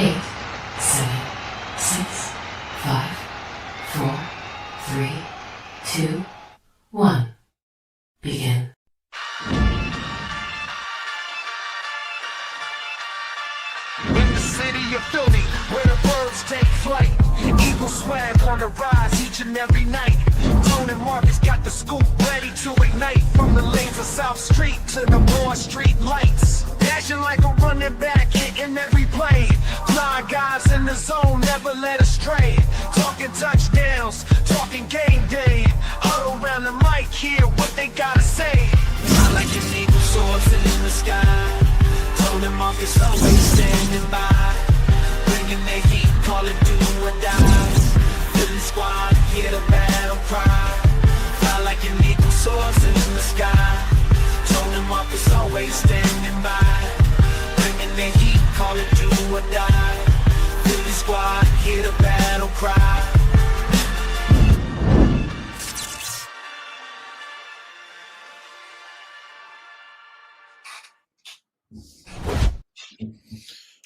8, 7, 6, 5, 4, 3, 2, 1. Begin. In the city of Philly, where the birds take flight, Eagle swag on the rise each and every night. Tone and Markus got the scoop ready to ignite. From the lanes of South Street to the Broad Street lights, dashing like a running back, hitting every play. Fly guys in the zone, never led astray. Talking touchdowns, talking game day. Huddle around the mic, hear what they gotta say. I like an eagle soaring in the sky. Tone and Markus always standing by, bringing their heat, call it do or die. Philly squad, hear the battle cry. Fly like an eagle soaring in the sky. Tone and Markus always standing by, bringing their heat, call it do or die. Philly squad, hear the battle cry.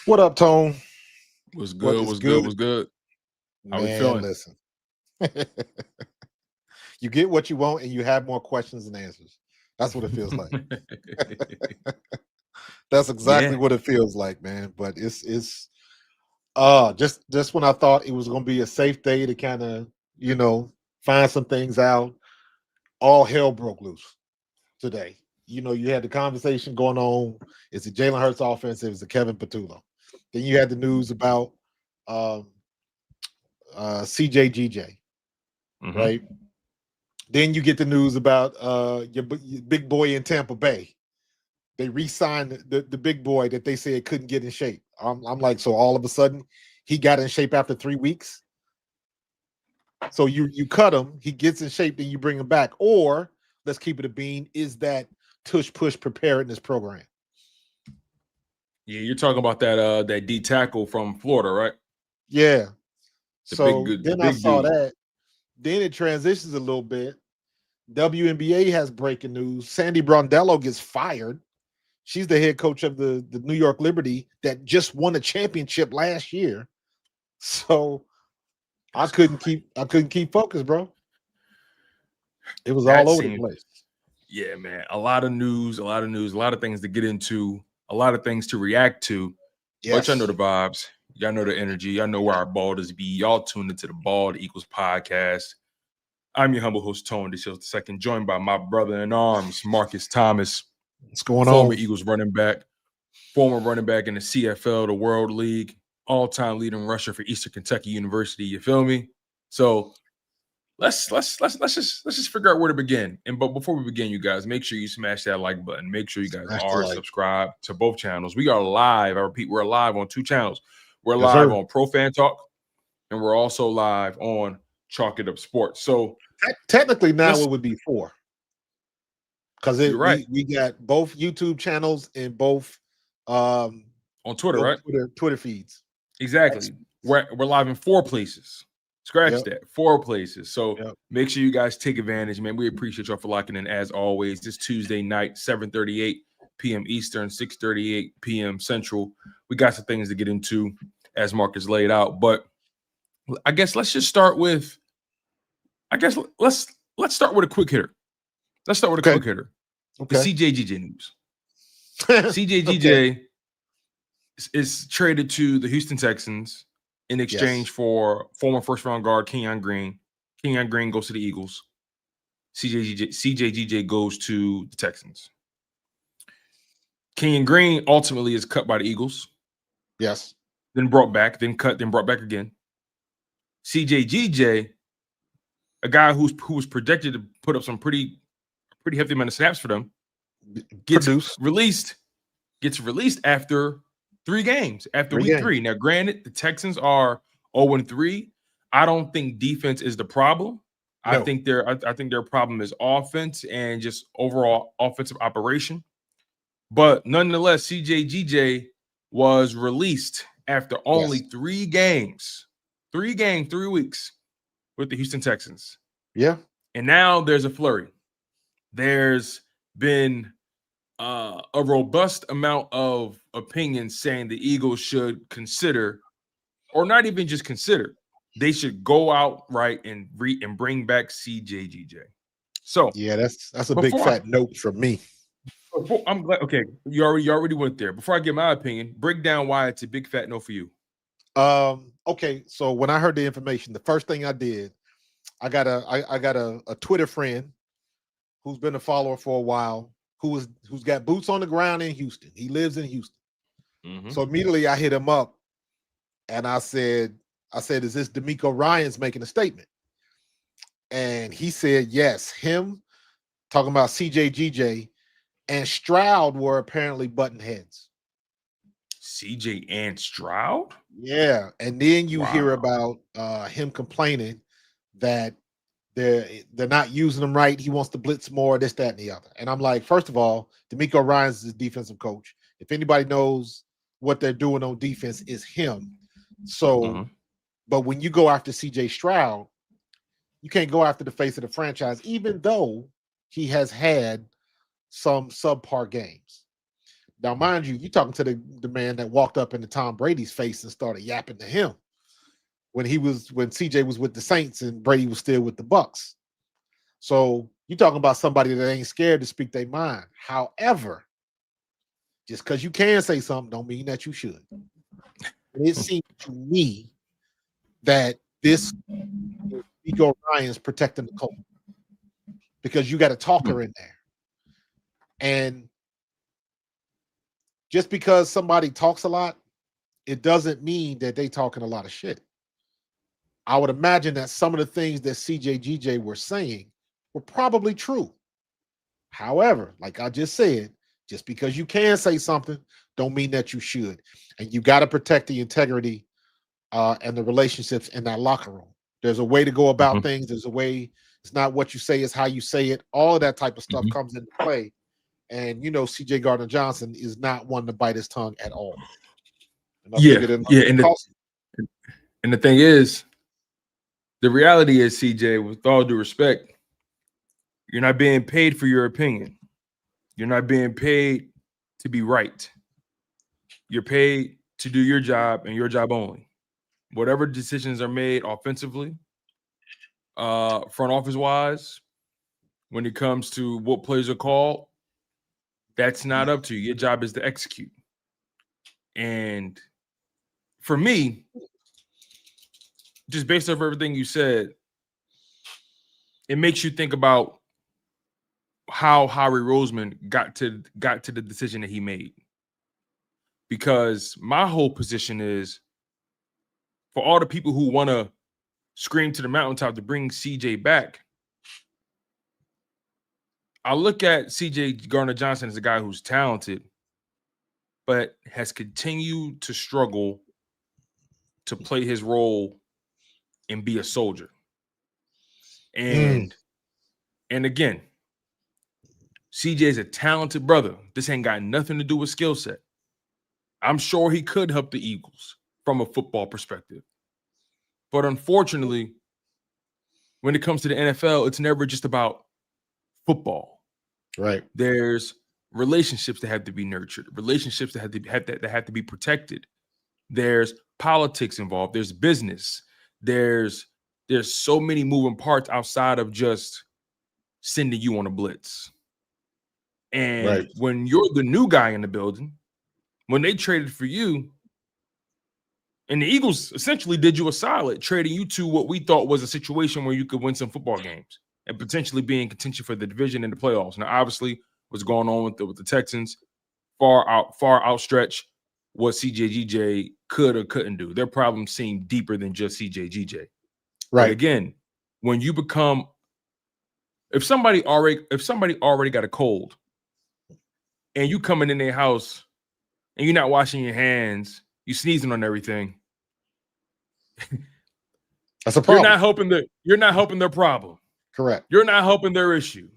What up, Tone? What's good? What's good? What's good? How we feeling? Listen. You get what you want and you have more questions than answers. That's what it feels like. That's exactly what it feels like, man. But it's just when I thought it was gonna be a safe day to kind of, find some things out, all hell broke loose today. You had the conversation going on. Is it Jalen Hurts offense? It was the Kevin Patullo. Then you had the news about CJGJ, right? Then you get the news about your big boy in Tampa Bay. They re-signed the big boy that they said couldn't get in shape. I'm like, so all of a sudden he got in shape after 3 weeks. So you cut him, he gets in shape, then you bring him back. Or let's keep it a bean. Is that tush push preparedness program? Yeah, you're talking about that D tackle from Florida, right? Yeah. The Then I saw that. Then it transitions a little bit. WNBA has breaking news. Sandy Brondello gets fired. She's the head coach of the New York Liberty that just won a championship last year. So I couldn't keep focused, bro. It was all over the place. Yeah, man. A lot of news, a lot of things to get into, a lot of things to react to. Yes. But y'all know the vibes. Y'all know the energy. Y'all know where our balders be. Y'all tuned into the Bald Equals podcast. I'm your humble host, Tone DeShields II, joined by my brother in arms, Markus Thomas. What's going former on? Eagles running back, former running back in the CFL, the World League, all-time leading rusher for Eastern Kentucky University. You feel me? So let's just figure out where to begin. But before we begin, you guys, make sure you smash that like button. Make sure you guys are subscribed to both channels. We are live. I repeat, we're live on 2 channels. We're live on Pro Fan Talk, and we're also live on Chalk It Up Sports. So technically now it would be 4. Because we got both YouTube channels and both on Twitter, right? Twitter feeds. Exactly. We're live in 4 places. Scratch that. 4 places. So make sure you guys take advantage, man. We appreciate y'all for locking in as always. This Tuesday night, 7:38 p.m. Eastern, 6:38 p.m. Central. We got some things to get into as Markus laid out. But I guess let's just start with let's start with a quick hitter. Let's start with a quick hitter. Okay. The CJGJ news. CJGJ is traded to the Houston Texans in exchange for former first-round guard Quinyon Green. Quinyon Green goes to the Eagles. CJGJ goes to the Texans. Quinyon Green ultimately is cut by the Eagles. Yes. Then brought back, then cut, then brought back again. CJGJ, a guy who was projected to put up some pretty hefty amount of snaps for them, gets released after 3 games, after week 3. Now, granted, the Texans are 0-3. I don't think defense is the problem. No. I think their problem is offense and just overall offensive operation. But nonetheless, CJGJ was released after only 3 games. 3 weeks with the Houston Texans. Yeah. And now there's a flurry. There's been a robust amount of opinions saying the Eagles should consider or not even just consider, they should go out right and bring back CJGJ. So yeah, that's a big fat note from me. I'm glad. Okay, you already went there. Before I get my opinion, break down why it's a big fat no for you. Okay, so when I heard the information, the first thing I did, I got a Twitter friend who's been a follower for a while, who's got boots on the ground in Houston. He lives in Houston. Mm-hmm. So immediately I hit him up and I said, is this D'Amico Ryans making a statement? And he said, yes, him talking about CJGJ and Stroud were apparently button heads. CJ and Stroud? Yeah. And then you hear about him complaining that they're not using him right. He wants to blitz more, this, that, and the other. And I'm like, first of all, D'Amico Ryans is his defensive coach. If anybody knows what they're doing on defense, is him. So, but when you go after CJ Stroud, you can't go after the face of the franchise, even though he has had some subpar games. Now, mind you, you're talking to the man that walked up into Tom Brady's face and started yapping to him when CJ was with the Saints and Brady was still with the Bucks. So you're talking about somebody that ain't scared to speak their mind. However, just because you can say something don't mean that you should. And it seems to me that this Ego Ryan's protecting the Colts because you got a talker in there. And just because somebody talks a lot, it doesn't mean that they talking a lot of shit. I would imagine that some of the things that CJGJ were saying were probably true. However, like I just said, just because you can say something don't mean that you should. And you got to protect the integrity and the relationships in that locker room. There's a way to go about things. There's a way. It's not what you say, it's how you say it. All of that type of stuff comes into play. And, you know, CJ Gardner-Johnson is not one to bite his tongue at all. And the thing is, the reality is, CJ, with all due respect, you're not being paid for your opinion. You're not being paid to be right. You're paid to do your job and your job only. Whatever decisions are made offensively, front office wise, when it comes to what plays are called, that's not up to you. Your job is to execute. And for me, just based off everything you said, it makes you think about how Howie Roseman got to the decision that he made. Because my whole position is, for all the people who want to scream to the mountaintop to bring CJ back, I look at CJ Gardner-Johnson as a guy who's talented, but has continued to struggle to play his role and be a soldier. And again, CJ is a talented brother. This ain't got nothing to do with skill set. I'm sure he could help the Eagles from a football perspective. But unfortunately, when it comes to the NFL, it's never just about football. Right. There's relationships that have to be nurtured, relationships that have to be protected. There's politics involved. There's business. There's so many moving parts outside of just sending you on a blitz. And when you're the new guy in the building, when they traded for you, and the Eagles essentially did you a solid, trading you to what we thought was a situation where you could win some football games and potentially be in contention for the division and the playoffs. Now, obviously, what's going on with the Texans, far outstretch what CJGJ could or couldn't do. Their problems seem deeper than just CJGJ. Right. But again, when you become, if somebody already got a cold and you coming in their house and you're not washing your hands, you sneezing on everything, that's a problem. You're not helping their problem. Correct. You're not helping their issue.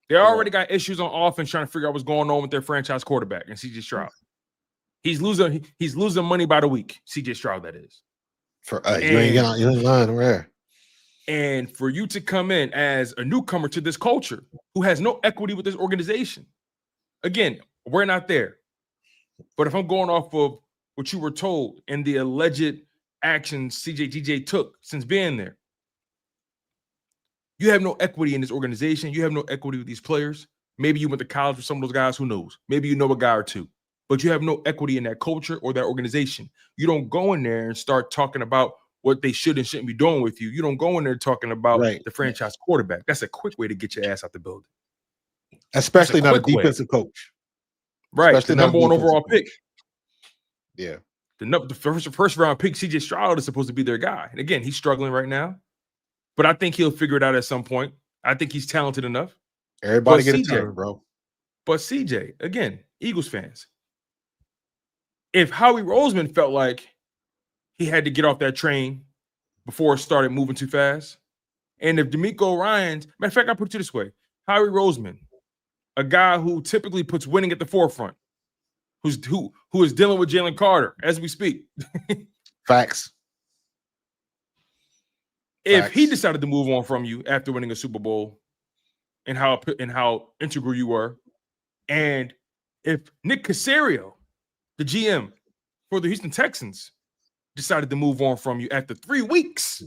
They already got issues on offense trying to figure out what's going on with their franchise quarterback and CJ Stroud. He's losing money by the week. CJ Stroud, that is. You ain't lying over there. And for you to come in as a newcomer to this culture who has no equity with this organization, again, we're not there. But if I'm going off of what you were told and the alleged actions DJ took since being there. You have no equity in this organization. You have no equity with these players. Maybe you went to college with some of those guys. Who knows? Maybe you know a guy or two. But you have no equity in that culture or that organization. You don't go in there and start talking about what they should and shouldn't be doing with you. You don't go in there talking about the franchise quarterback. That's a quick way to get your ass out the building. Especially not a defensive coach. Right. Especially the number one overall pick. Yeah. The first round pick, CJ Stroud, is supposed to be their guy. And again, he's struggling right now. But I think he'll figure it out at some point. I think he's talented enough. Everybody get a turn, bro. But CJ, again, Eagles fans, if Howie Roseman felt like he had to get off that train before it started moving too fast, and if D'Amico Ryans, matter of fact, I'll put it this way, Howie Roseman, a guy who typically puts winning at the forefront, who is dealing with Jalen Carter as we speak. Facts. If he decided to move on from you after winning a Super Bowl and how integral you were, and if Nick Caserio, the GM for the Houston Texans, decided to move on from you after 3 weeks,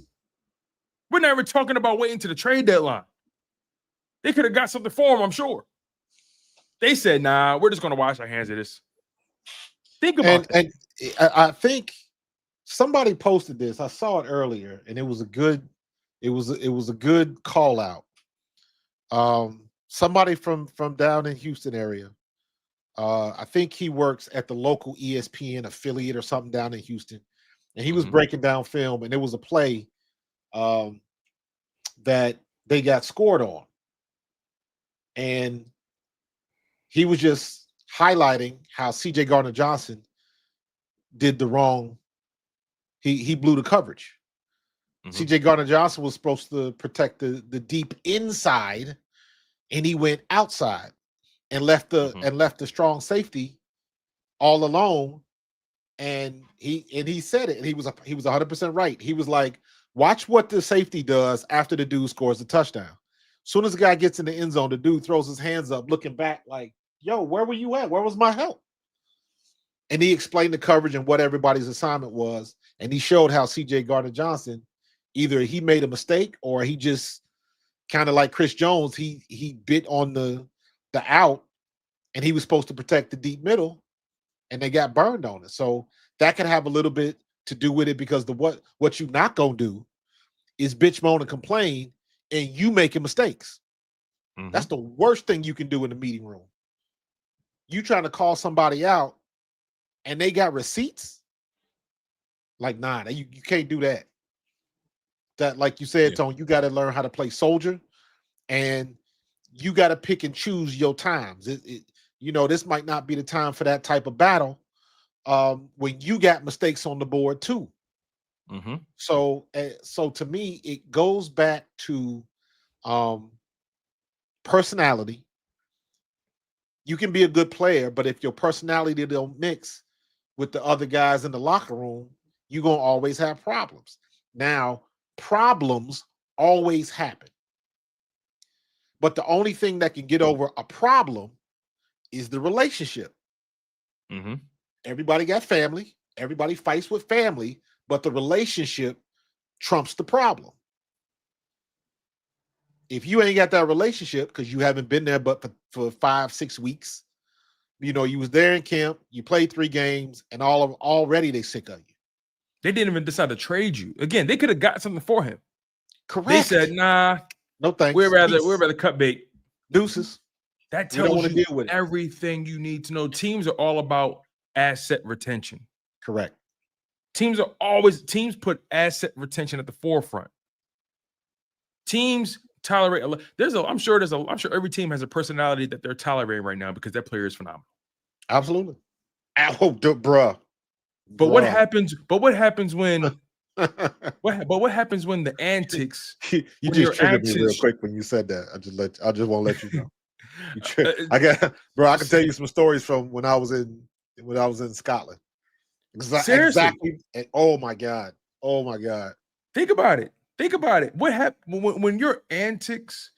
we're never talking about waiting to the trade deadline. They could have got something for him, I'm sure. They said, nah, we're just going to wash our hands of this. Think about that. And I think somebody posted this. I saw it earlier, and it was a good call out. Somebody from down in Houston area. I think he works at the local ESPN affiliate or something down in Houston, and he was breaking down film, and there was a play that they got scored on, and he was just highlighting how CJ Gardner-Johnson did the wrong. He blew the coverage. CJ Gardner-Johnson was supposed to protect the deep inside, and he went outside and left the strong safety all alone. And he said it, and he was 100% right. He was like, watch what the safety does after the dude scores a touchdown. As soon as the guy gets in the end zone, the dude throws his hands up, looking back like, yo, where were you at? Where was my help? And he explained the coverage and what everybody's assignment was. And he showed how CJ Gardner-Johnson, either he made a mistake or he just kind of like Chris Jones, he bit on the out, and he was supposed to protect the deep middle, and they got burned on it. So that could have a little bit to do with it, because what you're not gonna do is bitch, moan, and complain, and you making mistakes. That's the worst thing you can do in the meeting room. You trying to call somebody out, and they got receipts. Like, nah, you can't do that. That, like you said, Tone, you got to learn how to play soldier, and you got to pick and choose your times. This might not be the time for that type of battle when you got mistakes on the board too. So to me, it goes back to personality. You can be a good player, but if your personality don't mix with the other guys in the locker room, you're going to always have problems. Now, problems always happen. But the only thing that can get over a problem is the relationship. Everybody got family. Everybody fights with family, but the relationship trumps the problem. If you ain't got that relationship because you haven't been there but for 5-6 weeks, you was there in camp, you played 3 games, and already they sick of you. They didn't even decide to trade you. Again, they could have got something for him. Correct. They said, nah, no thanks. We're rather cut bait. Deuces. That tells you everything you need to know. Teams are all about asset retention. Correct. Teams put asset retention at the forefront. Teams tolerate I'm sure every team has a personality that they're tolerating right now because that player is phenomenal. Absolutely. Bruh. But what happens when what happens when the antics you just triggered me real quick when you said that. I just want to let you know. I can tell you some stories from when I was in Scotland. Exactly. Oh my God. Think about it. What happened when your antics,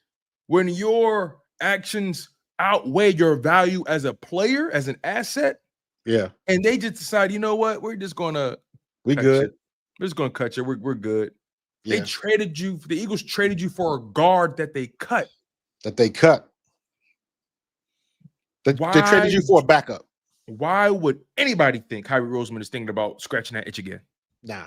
when your actions outweigh your value as a player, as an asset? Yeah. And they just decide, you know what? We're just gonna good. We're just gonna cut you. We're good. Yeah. They traded you. The Eagles traded you for a guard that they cut. They traded you for a backup. Why would anybody think Howie Roseman is thinking about scratching that itch again? Nah.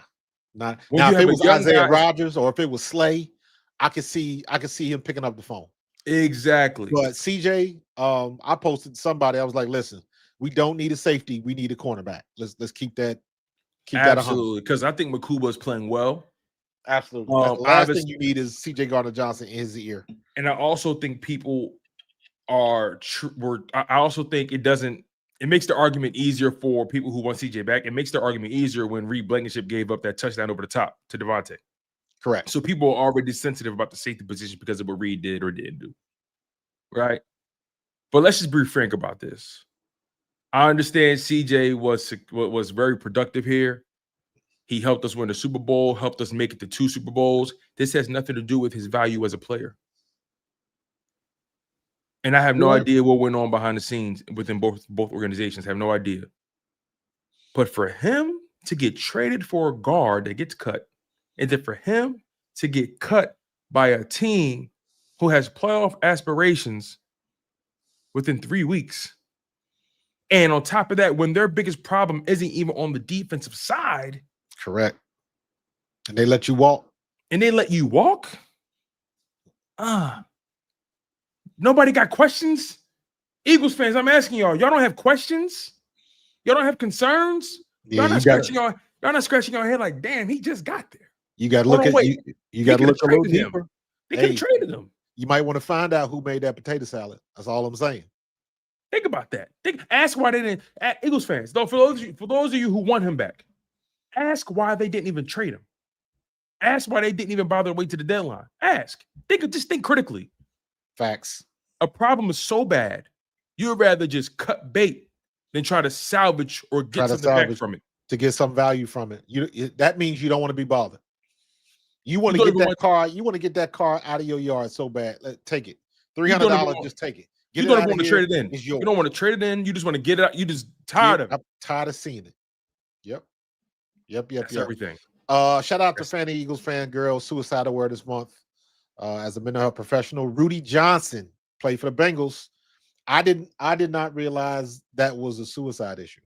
Now, if it was Isaiah Rodgers or if it was Slay, I could see him picking up the phone. Exactly. But CJ, I posted somebody. I was like, listen, we don't need a safety. We need a cornerback. Let's keep that. Absolutely, because I think Nacua is playing well. Absolutely. The last thing you need is CJ Gardner-Johnson in his ear. And I also think people are. I also think it doesn't. It makes the argument easier for people who want CJ back. It makes the argument easier when Reed Blankenship gave up that touchdown over the top to Davonte. Correct. So people are already sensitive about the safety position because of what Reed did or didn't do. Right? But let's just be frank about this. I understand CJ was very productive here. He helped us win the Super Bowl, helped us make it to 2 Super Bowls. This has nothing to do with his value as a player. And I have no idea what went on behind the scenes within both organizations. I have no idea. But for him to get traded for a guard that gets cut, and then for him to get cut by a team who has playoff aspirations within 3 weeks, and on top of that, when their biggest problem isn't even on the defensive side. Correct. And they let you walk. Nobody got questions? Eagles fans, I'm asking y'all don't have questions? Y'all don't have concerns? Yeah, y'all not scratching your head like, damn, he just got there. You got to look at you got to look a little deeper. They could have traded him. You might want to find out who made that potato salad. That's all I'm saying. Think about that. Ask why they didn't. Eagles fans, though, for those of you who want him back, ask why they didn't even trade him. Ask why they didn't even bother to wait to the deadline. Ask. Just think critically. Facts. A problem is so bad, you'd rather just cut bait than try to salvage or get something back from it. To get some value from it. That means you don't want to be bothered. You want to get that car. You want to get that car out of your yard so bad. Take it. $300. Just take it. You don't want to trade it in. You don't want to trade it in. You just want to get it out. You just tired of it. I'm tired of seeing it. Yep. That's everything. Shout out to Fanny Eagles fan girl Suicide Aware this month. As a mental health professional, Rudy Johnson played for the Bengals. I did not realize that was a suicide issue.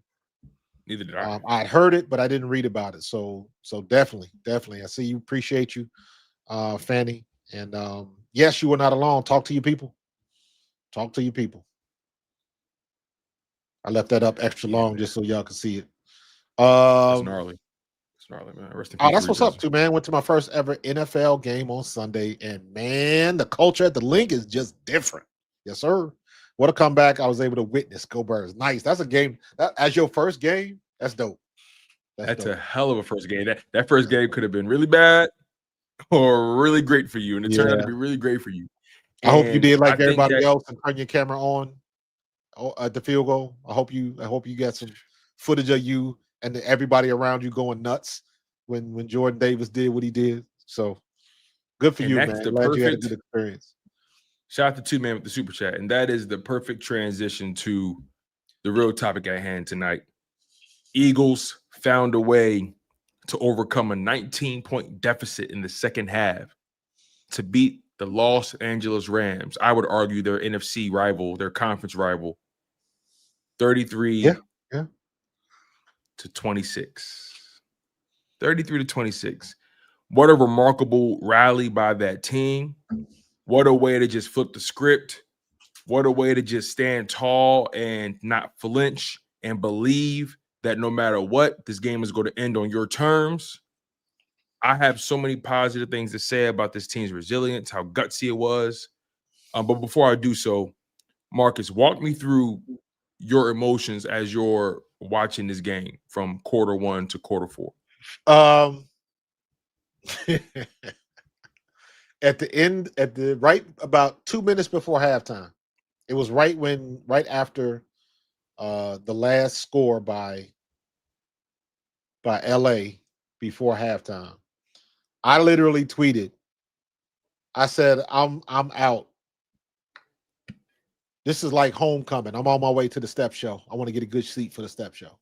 Neither did I. I'd heard it, but I didn't read about it. So definitely. I see you. Appreciate you, Fanny. And yes, you were not alone. Talk to your people. I left that up extra long just so y'all can see it. It's gnarly. Man. That's what's up, too, man. Went to my first ever NFL game on Sunday, and man, the culture at the Link is just different. Yes, sir. What a comeback I was able to witness. Go Birds. Nice. That's a game. As your first game, that's dope. That's a hell of a first game. That first game could have been really bad or really great for you, and it turned out to be really great for you. I hope you did like everybody else and turn your camera on at the field goal. I hope you got some footage of you and everybody around you going nuts when Jordan Davis did what he did. So good for you, man. Glad you had a good experience. Shout out to 2 Man with the super chat. And that is the perfect transition to the real topic at hand tonight. Eagles found a way to overcome a 19-point deficit in the second half to beat the Los Angeles Rams. I would argue their NFC rival, their conference rival, 33 to 26. 33 to 26. What a remarkable rally by that team. What a way to just flip the script. What a way to just stand tall and not flinch and believe that no matter what, this game is going to end on your terms. I have so many positive things to say about this team's resilience, how gutsy it was. But before I do so, Marcus, walk me through your emotions as you're watching this game from quarter 1 to quarter 4. At the end, right about 2 minutes before halftime, it was right after the last score by LA before halftime. I literally tweeted, I said, I'm out. This is like homecoming. I'm on my way to the step show. I want to get a good seat for the step show.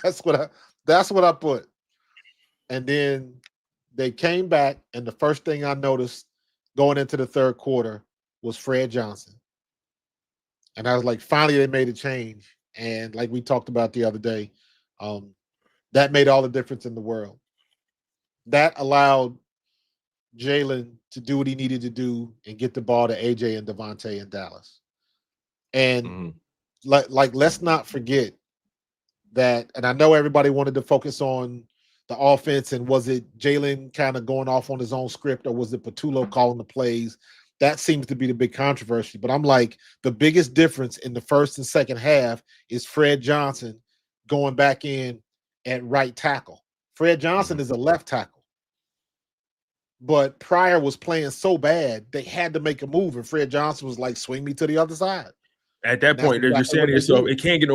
That's what I put. And then they came back, and the first thing I noticed going into the third quarter was Fred Johnson. And I was like, finally, they made a change. And like we talked about the other day, that made all the difference in the world. That allowed Jalen to do what he needed to do and get the ball to AJ and Davonte in Dallas. And let's not forget that. And I know everybody wanted to focus on the offense, and was it Jalen kind of going off on his own script, or was it Patullo calling the plays? That seems to be the big controversy. But I'm like, the biggest difference in the first and second half is Fred Johnson going back in at right tackle. Fred Johnson is a left tackle. But Pryor was playing so bad, they had to make a move, and Fred Johnson was like, swing me to the other side. At that point, you're saying to yourself, it can't get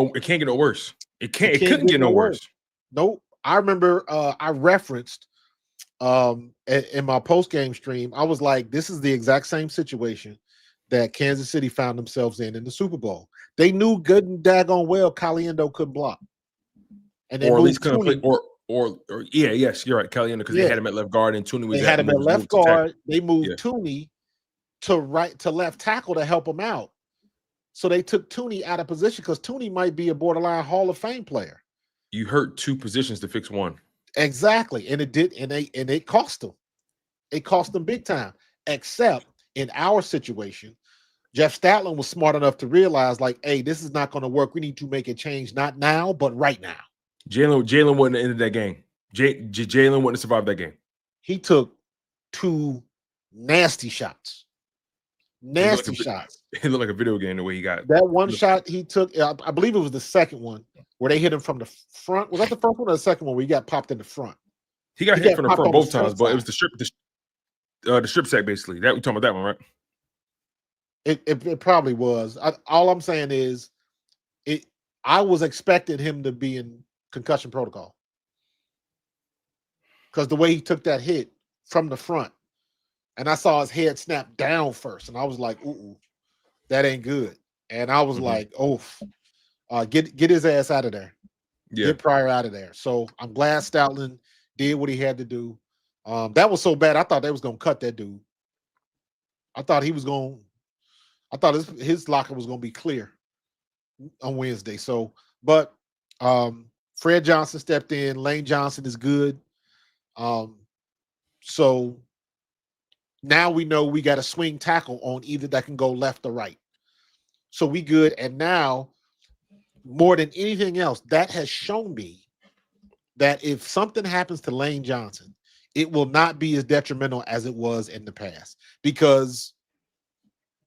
no worse. It couldn't get no worse. Nope. I remember I referenced in my post-game stream, I was like, this is the exact same situation that Kansas City found themselves in the Super Bowl. They knew good and daggone well Caliendo couldn't block. And or at least couldn't play, yes, you're right, Caliendo, because they had him at left guard and Tooney was had him at left guard. They moved Tooney to left tackle to help him out. So they took Tooney out of position because Tooney might be a borderline Hall of Fame player. You hurt two positions to fix one. Exactly. And it did, and it cost them. It cost them big time. Except in our situation, Jeff Statler was smart enough to realize, like, hey, this is not going to work. We need to make a change, not now, but right now. Jalen wouldn't have ended that game. Jalen wouldn't have survived that game. He took two nasty shots. Nasty shots. It looked like a video game the way he got that one shot he took. I believe it was the second one where they hit him from the front. Was that the first one or the second one where he got popped in the front? He got hit from the front both times, but it was the strip sack basically. That we talking about that one, right? It probably was. All I'm saying is, I was expecting him to be in concussion protocol because the way he took that hit from the front, and I saw his head snap down first, and I was like, ooh, that ain't good. And I was like, oh, get his ass out of there. Yeah. Get Pryor out of there. So I'm glad Stoutland did what he had to do. That was so bad. I thought they was going to cut that dude. I thought his locker was going to be clear on Wednesday. So, but Fred Johnson stepped in. Lane Johnson is good. So now we know we got a swing tackle on either that can go left or right. So we good. And now, more than anything else, that has shown me that if something happens to Lane Johnson, it will not be as detrimental as it was in the past, because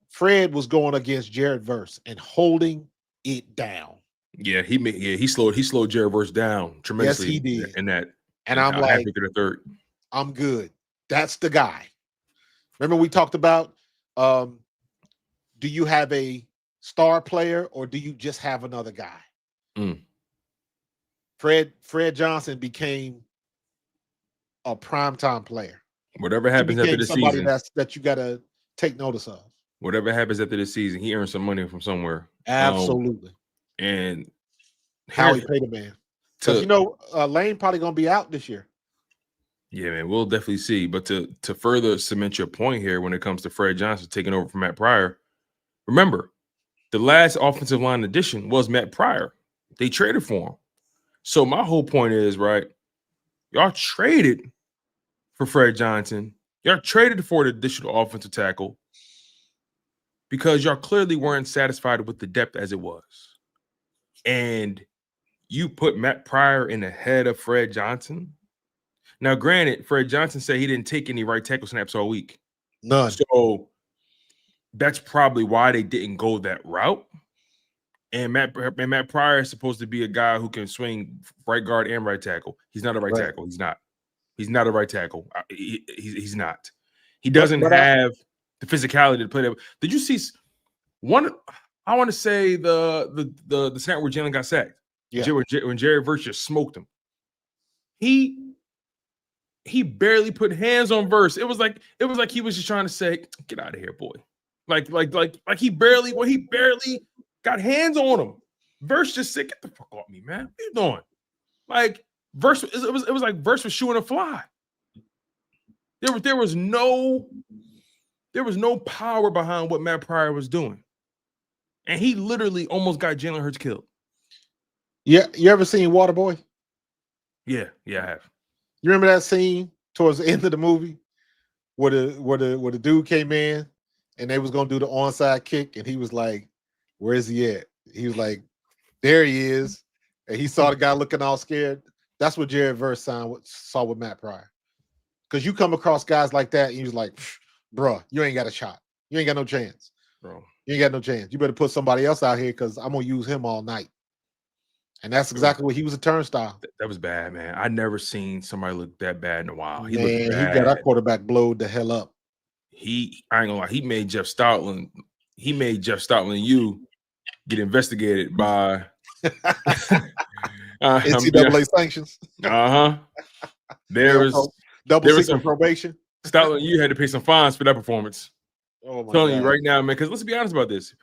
Fred was going against Jared Verse and holding it down. Yeah, he slowed Jared Verse down tremendously. Yes, he did. In that, and I'm like, I'm good. That's the guy. Remember we talked about, do you have a star player or do you just have another guy? Fred Johnson became a primetime player. Whatever happens after the season, that you got to take notice of. Whatever happens after the season, he earned some money from somewhere. Absolutely. And Howie paid a man. Because Lane probably gonna be out this year. Yeah, man, we'll definitely see. But to further cement your point here, when it comes to Fred Johnson taking over from Matt Pryor, remember the last offensive line addition was Matt Pryor. They traded for him. So my whole point is, right, y'all traded for Fred Johnson. Y'all traded for the additional offensive tackle because y'all clearly weren't satisfied with the depth as it was. And you put Matt Pryor in ahead of Fred Johnson. Now, granted, Fred Johnson said he didn't take any right tackle snaps all week. None. So that's probably why they didn't go that route. And Matt Pryor is supposed to be a guy who can swing right guard and right tackle. He's not a right tackle. He's not. He's not a right tackle. He's not. He doesn't have the physicality to play that. Did you see one? I want to say the snap where Jalen got sacked. Yeah. When Jared Verse just smoked him. He barely put hands on Verse. It was like he was just trying to say, "Get out of here, boy." Like he barely got hands on him. Verse just said, "Get the fuck off me, man. What are you doing?" Like, Verse, it was like Verse was shooing a fly. There was no power behind what Matt Pryor was doing. And he literally almost got Jalen Hurts killed. Yeah, you ever seen Waterboy? Yeah, I have. You remember that scene towards the end of the movie where the dude came in and they was gonna do the onside kick, and he was like, "Where is he at?" He was like, "There he is," and he saw the guy looking all scared. That's what Jared Verse saw with Matt Pryor. Because you come across guys like that, and he was like, "Bruh, you ain't got a shot. You ain't got no chance, bro. You ain't got no chance. You better put somebody else out here because I'm gonna use him all night." And that's exactly what he was, a turnstile. That was bad, man. I never seen somebody look that bad in a while. He Man, looked bad. He got our quarterback blowed the hell up. I ain't gonna lie. He made Jeff Stoutland and you get investigated by NCAA sanctions. There was double secret probation. Stoutland, you had to pay some fines for that performance. Oh my telling God. you right now, man. Because let's be honest about this.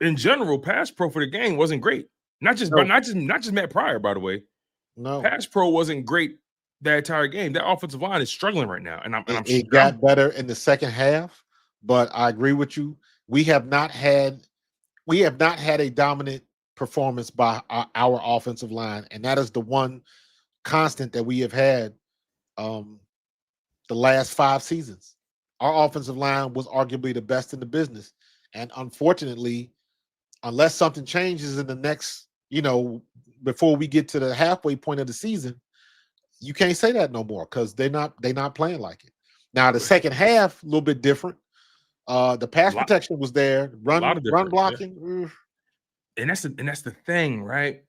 In general, pass pro for the game wasn't great. Not just Matt Pryor, by the way. No, pass pro wasn't great that entire game. That offensive line is struggling right now, and it got better in the second half. But I agree with you. We have not had a dominant performance by our offensive line, and that is the one constant that we have had the last 5 seasons. Our offensive line was arguably the best in the business, and unfortunately, unless something changes in the next, before we get to the halfway point of the season, you can't say that no more because they're not playing like it. Now the second half a little bit different. The pass protection was there, run blocking, and that's the thing, right?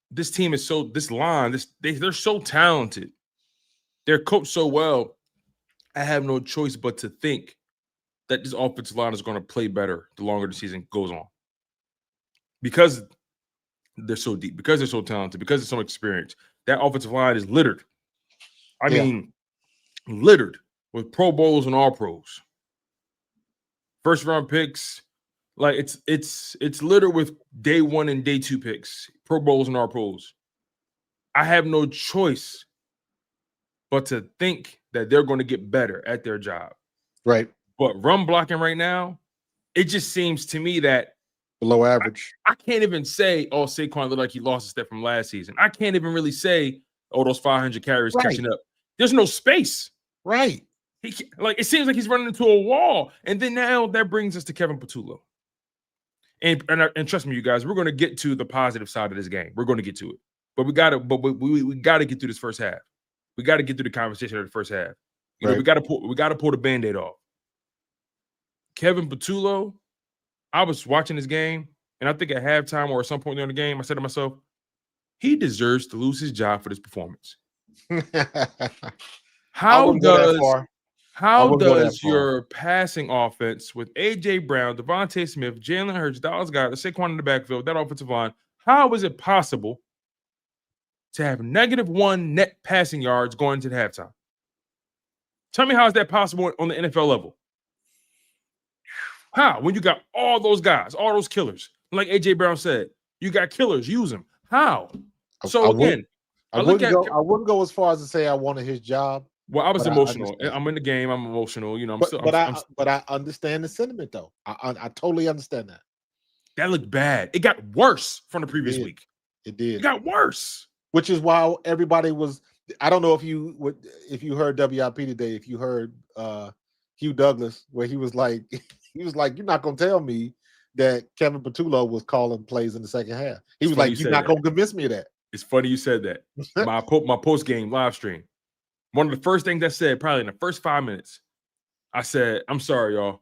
This team is they're so talented. They're coached so well. I have no choice but to think that this offensive line is going to play better the longer the season goes on. Because they're so deep, because they're so talented, because they're so experienced. That offensive line is littered. I mean, littered with Pro Bowlers and All Pros. First round picks, like it's littered with day 1 and day 2 picks, Pro Bowlers and All Pros. I have no choice but to think that they're going to get better at their job. Right. But run blocking right now, it just seems to me that below average. I can't even say, oh, Saquon looked like he lost a step from last season. I can't even really say, oh, those 500 carries catching up. There's no space. Right. It seems like he's running into a wall. And then now that brings us to Kevin Patullo. And trust me, you guys, we're going to get to the positive side of this game. We're going to get to it. But we got to get through this first half. We got to get through the conversation of the first half. We got to pull the Band-Aid off. Kevin Patullo, I was watching this game, and I think at halftime or at some point during the game, I said to myself, he deserves to lose his job for this performance. How does your passing offense with A.J. Brown, Davonte Smith, Jalen Hurts, Dallas Goedert, Saquon in the backfield, that offensive line, how is it possible to have -1 net passing yards going into the halftime? Tell me how is that possible on the NFL level? How? When you got all those guys, all those killers, like A.J. Brown said, you got killers, use them. How? So I wouldn't go as far as to say I wanted his job. Well, I was emotional. I'm in the game. I'm emotional. But I understand the sentiment, though. I totally understand that. That looked bad. It got worse from the previous week. It did. It got worse. Which is why everybody was. I don't know if you heard WIP today. If you heard Hugh Douglas, where he was like, "You're not gonna tell me that Kevin Patullo was calling plays in the second half." He was like, "You're not gonna convince me of that." It's funny you said that. My post game live stream. One of the first things I said, probably in the first 5 minutes, I said, "I'm sorry, y'all.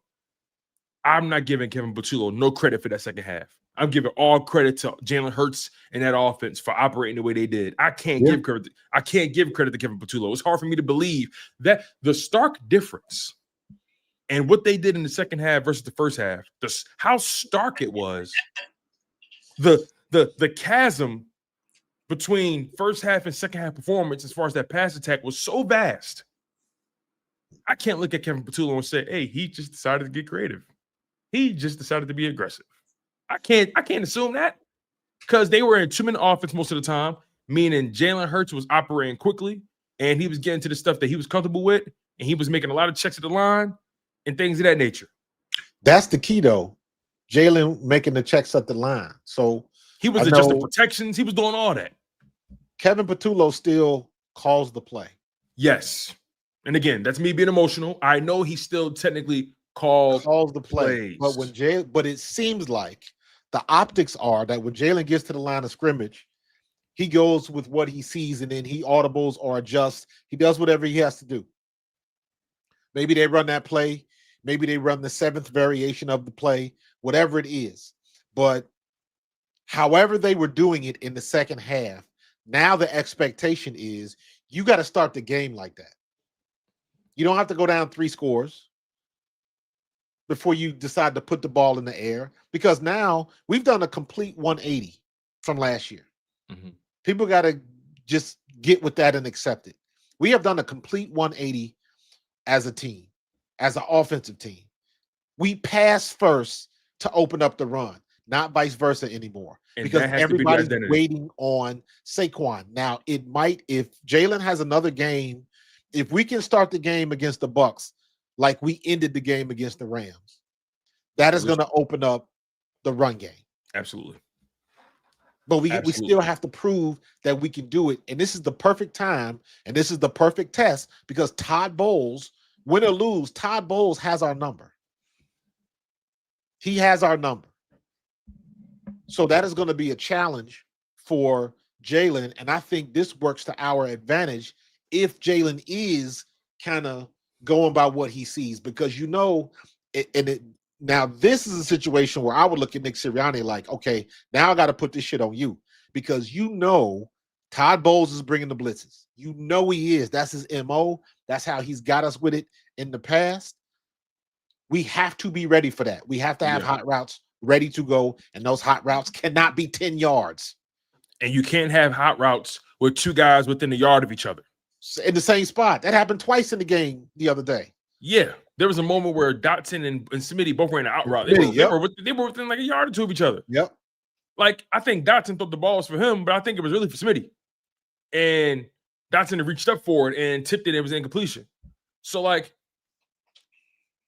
I'm not giving Kevin Patullo no credit for that second half. I'm giving all credit to Jalen Hurts and that offense for operating the way they did. I can't give credit. I can't give credit to Kevin Patullo. It's hard for me to believe that the stark difference and what they did in the second half versus the first half, how stark it was. The chasm between first half and second half performance as far as that pass attack was so vast. I can't look at Kevin Patullo and say, hey, he just decided to get creative. He just decided to be aggressive. I can't assume that because they were in 2-minute offense most of the time. meaning Jalen Hurts was operating quickly and he was getting to the stuff that he was comfortable with, and he was making a lot of checks at the line and things of that nature. That's the key, though. Jalen making the checks at the line. So he was adjusting protections. He was doing all that. Kevin Patullo still calls the play. Yes. And again, that's me being emotional. I know he still technically calls the play. Plays. But it seems like the optics are that when Jalen gets to the line of scrimmage, he goes with what he sees and then he audibles or adjusts. He does whatever he has to do. Maybe they run that play. Maybe they run the 7th variation of the play, whatever it is. But however they were doing it in the second half, now the expectation is you got to start the game like that. You don't have to go down 3 scores before you decide to put the ball in the air, because now we've done a complete 180 from last year. Mm-hmm. People got to just get with that and accept it. We have done a complete 180 as a team, as an offensive team. We pass first to open up the run, not vice versa anymore, because everybody's waiting on Saquon. Now, it might, if Jalen has another game, if we can start the game against the Bucs like we ended the game against the Rams, that is going to open up the run game. Absolutely. But we still have to prove that we can do it. And this is the perfect time, and this is the perfect test, because Todd Bowles, win or lose, Todd Bowles has our number. He has our number. So that is going to be a challenge for Jalen, and I think this works to our advantage if Jalen is kind of going by what he sees, because now this is a situation where I would look at Nick Sirianni like, okay, now I got to put this shit on you, because Todd Bowles is bringing the blitzes. He is. That's his MO. That's how he's got us with it in the past. We have to be ready for that. We have to have hot routes ready to go, and those hot routes cannot be 10 yards. And you can't have hot routes with 2 guys within a yard of each other. In the same spot. That happened twice in the game the other day. Yeah. There was a moment where Dotson and Smitty both ran an out route. They were within like a yard or 2 of each other. Yep. Like, I think Dotson thought the ball was for him, but I think it was really for Smitty. And Dotson reached up for it and tipped it. It was incompletion. So, like,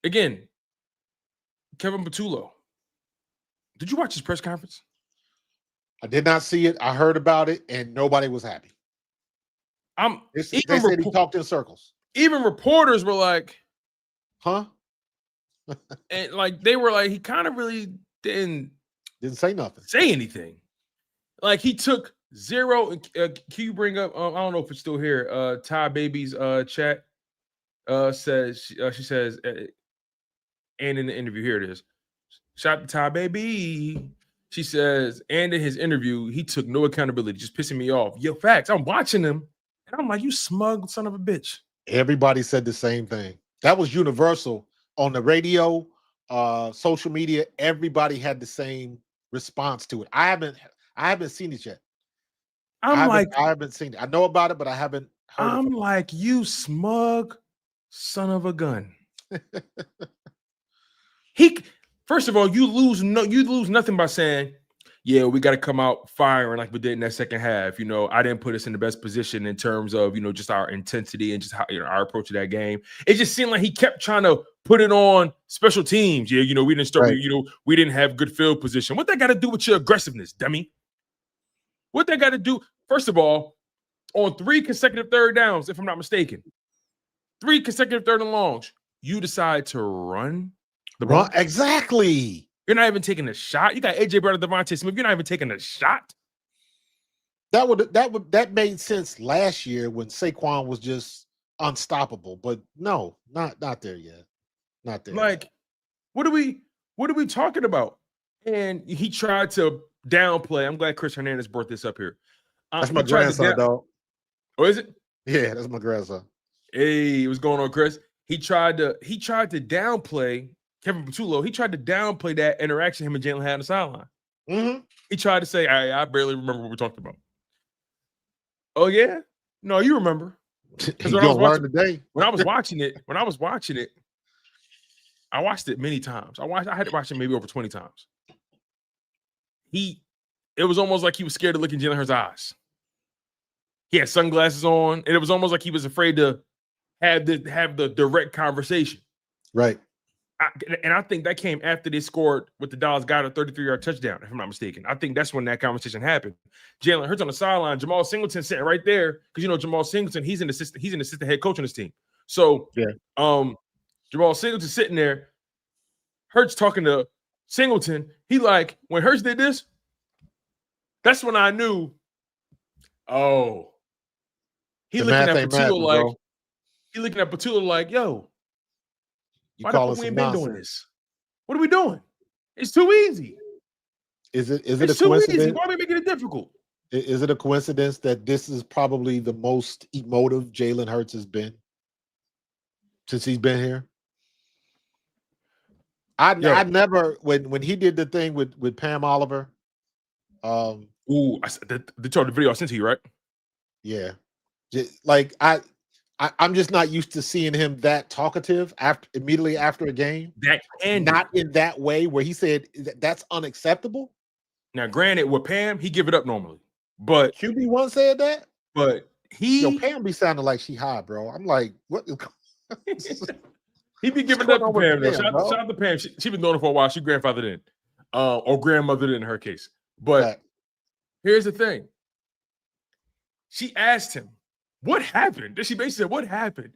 again, Kevin Patullo, did you watch his press conference? I did not see it. I heard about it, and nobody was happy. They said he talked in circles. Even reporters were like, huh? And like they were like, he kind of really didn't say nothing. Say anything. Like, he took 0. Can you bring up? I don't know if it's still here. Ty Baby's chat says she says, and in the interview, here it is. Shout out to Ty Baby. She says, and in his interview, he took no accountability, just pissing me off. Yo, facts. I'm watching him, and I'm like, you smug son of a bitch. Everybody said the same thing. That was universal on the radio, social media. Everybody had the same response to it. I haven't seen it yet. I haven't seen it. I know about it, but I haven't heard it. I'm like, you smug son of a gun. First of all, you lose nothing by saying, yeah, we got to come out firing like we did in that second half. I didn't put us in the best position in terms of, just our intensity and just how, our approach to that game. It just seemed like he kept trying to put it on special teams. Yeah, we didn't start, right. We didn't have good field position. What that got to do with your aggressiveness, dummy? What that got to do? First of all, on 3 consecutive third downs, if I'm not mistaken, 3 consecutive third and longs, you decide to run the ball. Exactly. You're not even taking a shot. You got AJ Brown and Davonte Smith. You're not even taking a shot. That made sense last year when Saquon was just unstoppable. But no, not there yet. Not there. Like, what are we talking about? And he tried to downplay. I'm glad Chris Hernandez brought this up here. That's my grandson, dog. Oh, is it? Yeah, that's my grandson. Hey, what's going on, Chris? He tried to downplay Kevin Patullo. He tried to downplay that interaction him and Jalen had on the sideline. Mm-hmm. He tried to say, I barely remember what we talked about. Oh, yeah? No, you remember. When I was watching it, I watched it many times. I had to watch it maybe over 20 times. It was almost like he was scared to look in Jalen Hurts' eyes. He had sunglasses on, and it was almost like he was afraid to have the direct conversation. Right. I think that came after they scored with the Dallas Goedert 33-yard touchdown, if I'm not mistaken. I think that's when that conversation happened. Jalen Hurts on the sideline, Jamal Singleton sitting right there because Jamal Singleton, he's an assistant head coach on this team. So Jamal Singleton sitting there, Hurts talking to Singleton. He like, when Hurts did this, that's when I knew. Oh, he looking at Patullo like, bro. He looking at Patullo like, yo. Why the fuck we ain't been doing this? What are we doing? It's too easy. Is it a coincidence? Easy. Why are we making it difficult? Is it a coincidence that this is probably the most emotive Jalen Hurts has been since he's been here? I never when he did the thing with Pam Oliver. They told the video I sent to you, right? Yeah, like I'm just not used to seeing him that talkative immediately after a game. Not in that way where he said that's unacceptable. Now, granted, with Pam, he give it up normally, but QB1 said that. But Pam be sounding like she high, bro. I'm like, what? He be giving it up to Pam. Shout out to Pam. She been doing it for a while. She grandfathered in, or grandmothered in her case. But here's the thing. She asked him, what happened? She basically said, what happened?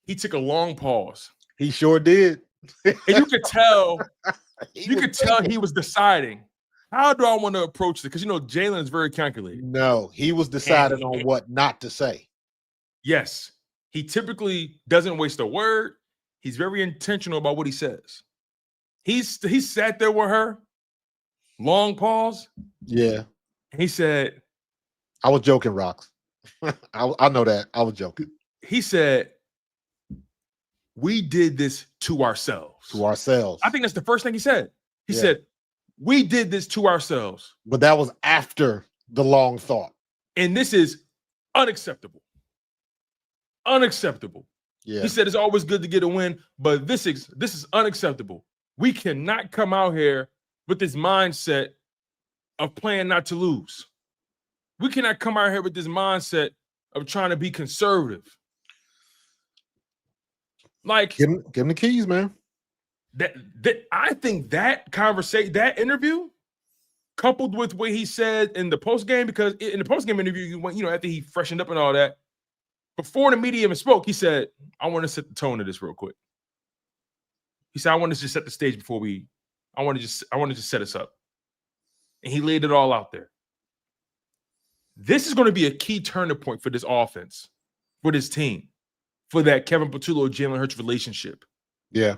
He took a long pause. He sure did. And you could tell, he was deciding, how do I want to approach it? Because, Jalen is very calculated. No, he was deciding on what not to say. Yes. He typically doesn't waste a word. He's very intentional about what he says. He sat there with her, long pause. Yeah. He said, I was joking, Rocks. I know that. I was joking. He said, we did this to ourselves. To ourselves. I think that's the first thing he said. He said, we did this to ourselves. But that was after the long thought. And this is unacceptable. Unacceptable. Yeah. He said it's always good to get a win, but this is unacceptable. We cannot come out here with this mindset of playing not to lose. We cannot come out here with this mindset of trying to be conservative. Like, give him the keys, man. That I think that conversation, that interview, coupled with what he said in the post game, because in the post game interview, after he freshened up and all that, before the media even spoke, he said, "I want to set the tone of this real quick." He said, "I want to just set the stage before I want to just set us up," and he laid it all out there. This is going to be a key turning point for this offense, for this team, for that Kevin Patullo, Jalen Hurts relationship. Yeah.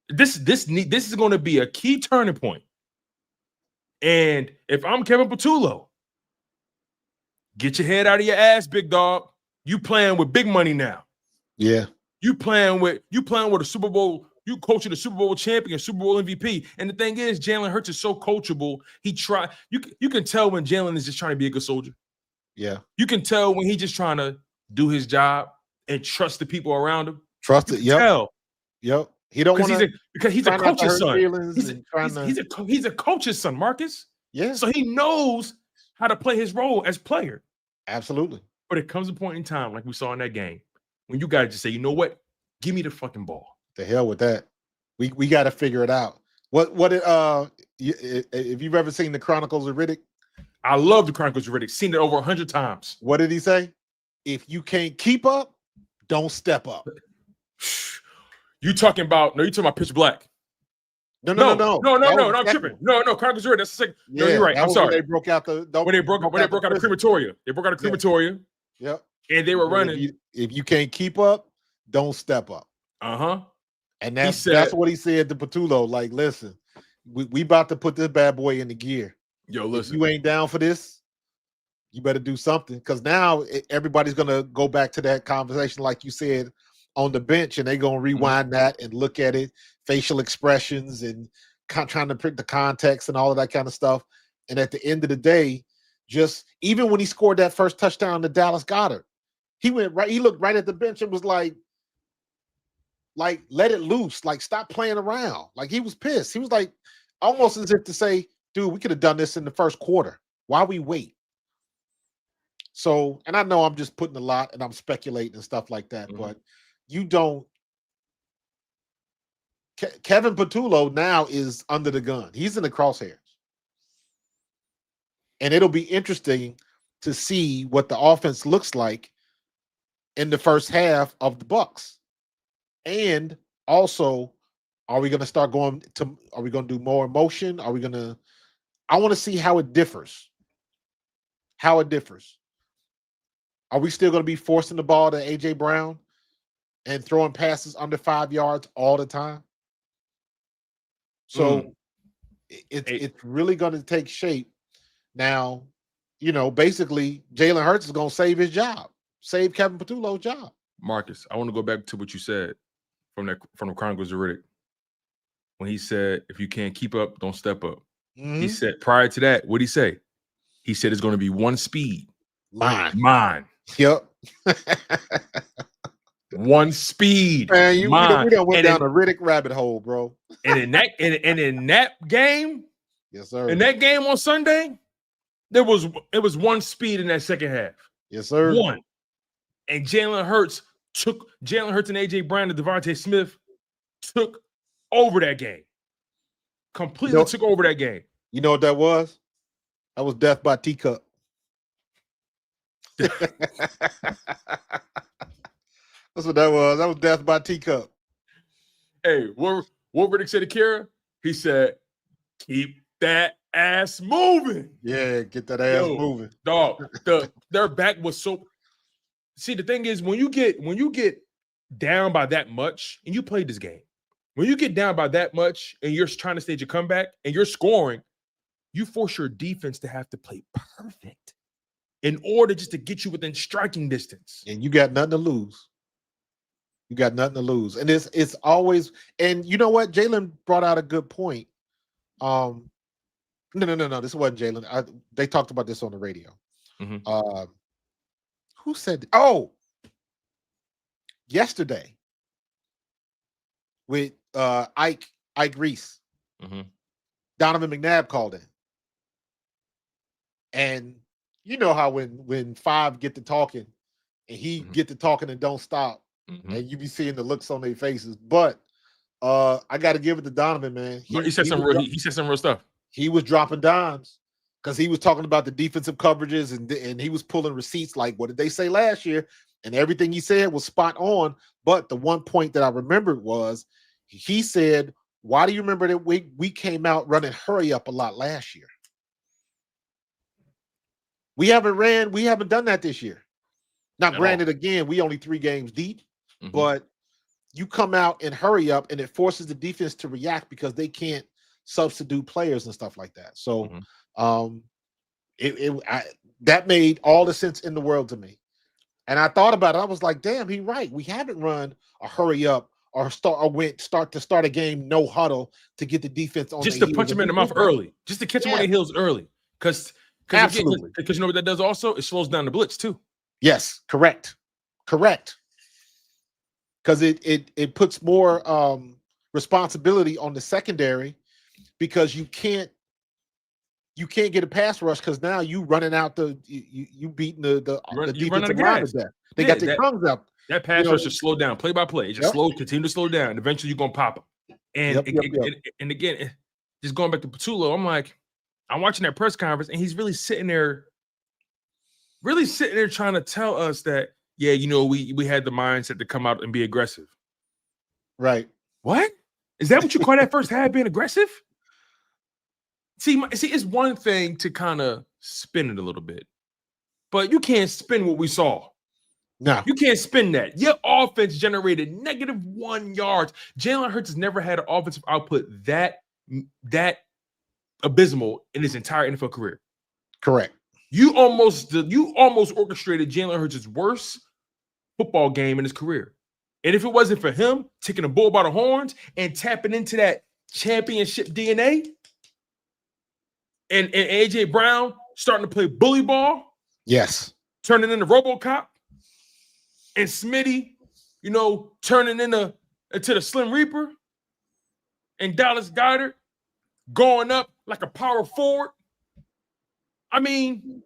This is going to be a key turning point. And if I'm Kevin Patullo, get your head out of your ass, big dog. You playing with big money now. Yeah. You playing with a Super Bowl. You coaching the Super Bowl champion, Super Bowl MVP. And the thing is, Jalen Hurts is so coachable. You can tell when Jalen is just trying to be a good soldier. Yeah. You can tell when he's just trying to do his job and trust the people around him. Trust it. Yep. Yep. He don't want to, because he's a coach's son. He's a coach's son, Marcus. Yeah. So he knows how to play his role as player. Absolutely. But it comes a point in time, like we saw in that game, when you got to just say, you know what? Give me the fucking ball. The hell with that. We got to figure it out. If you've ever seen the Chronicles of Riddick? I love the Chronicles of Riddick. Seen it over 100 times. What did he say? If you can't keep up, don't step up. You talking about Pitch Black? No. I'm tripping. No, Chronicles of Riddick. That's the second. No, you're right. I'm sorry. When they broke out the crematoria. They broke out the crematoria. Yep. And they were running. If you can't keep up, don't step up. And that's what he said to Patullo. Like, listen, we about to put this bad boy in the gear. Yo, listen. If you ain't down for this, you better do something. Because now everybody's gonna go back to that conversation, like you said, on the bench, and they're gonna rewind that and look at it, facial expressions, and trying to pick the context and all of that kind of stuff. And at the end of the day, just even when he scored that first touchdown to Dallas Goedert, he looked right at the bench and was like, let it loose, like stop playing around. Like he was pissed. He was like almost as if to say, dude, we could have done this in the first quarter. Why we wait? So, and I know I'm just putting a lot and I'm speculating and stuff like that, but you don't. Kevin Patullo now is under the gun. He's in the crosshairs. And it'll be interesting to see what the offense looks like in the first half of the Bucs. And also, are we going to do more emotion? I want to see how it differs. Are we still going to be forcing the ball to A.J. Brown and throwing passes under 5 yards all the time? So it's really going to take shape. Now, basically, Jalen Hurts is going to save his job, save Kevin Patullo's job. Marcus, I want to go back to what you said from the Chronicles of Riddick. When he said, if you can't keep up, don't step up. He said, prior to that, what'd he say? He said it's going to be one speed. Mine. Yep. One speed. Man, we done went down a Riddick rabbit hole, bro. And in that game, yes, sir. In that game on Sunday, it was one speed in that second half. Yes, sir. One. And Jalen Hurts and A.J. Brown and Davonte Smith took over that game. Completely took over that game. You know what that was? That was death by teacup. That's what that was. That was death by teacup. Hey, what Riddick said to Kara? He said, keep that ass moving. Yeah, get that ass moving. Dog, their back was so. See, the thing is, when you get down by that much, and you played this game, when you get down by that much and you're trying to stage a comeback and you're scoring, you force your defense to have to play perfect in order just to get you within striking distance. And you got nothing to lose. And it's always, and you know what? Jalen brought out a good point. No. This wasn't Jalen. They talked about this on the radio. Who said? Oh, yesterday with Ike Reese. Donovan McNabb called in, and you know how when Five get to talking, and he get to talking and don't stop, and you be seeing the looks on their faces. But I got to give it to Donovan, man. He said some real stuff. He was dropping dimes because he was talking about the defensive coverages and he was pulling receipts like, what did they say last year? And everything he said was spot on. But the one point that I remembered was he said, why do you remember that we came out running hurry up a lot last year? We haven't done that this year. Now, granted, again, we only 3 games deep, but you come out and hurry up and it forces the defense to react because they can't substitute players and stuff like that. So that made all the sense in the world to me. And I thought about it. I was like, damn, he's right. We haven't run a hurry up or start a game no huddle to get the defense on. Just to punch him in the mouth early. Just to catch him on the heels early. Because you know what that does also? It slows down the blitz too. Yes, correct. Because it puts more responsibility on the secondary because you can't get a pass rush because now you running out you beating the defensive line to death. They got their tongues out. That pass rush just slow down, play by play. It just continue to slow down. Eventually, you're gonna pop them. And again, just going back to Patullo, I'm watching that press conference, and he's really sitting there trying to tell us that, yeah, we had the mindset to come out and be aggressive. Right. What? Is that what you call that first half being aggressive? See, it's one thing to kind of spin it a little bit, but you can't spin what we saw. No. You can't spin that. Your offense generated -1 yards. Jalen Hurts has never had an offensive output that abysmal in his entire NFL career. Correct. You almost orchestrated Jalen Hurts' worst football game in his career. And if it wasn't for him taking the bull by the horns and tapping into that championship DNA, and A.J. Brown starting to play bully ball, yes, turning into RoboCop, and Smitty, turning into the Slim Reaper, and Dallas Goedert going up like a power forward. I mean,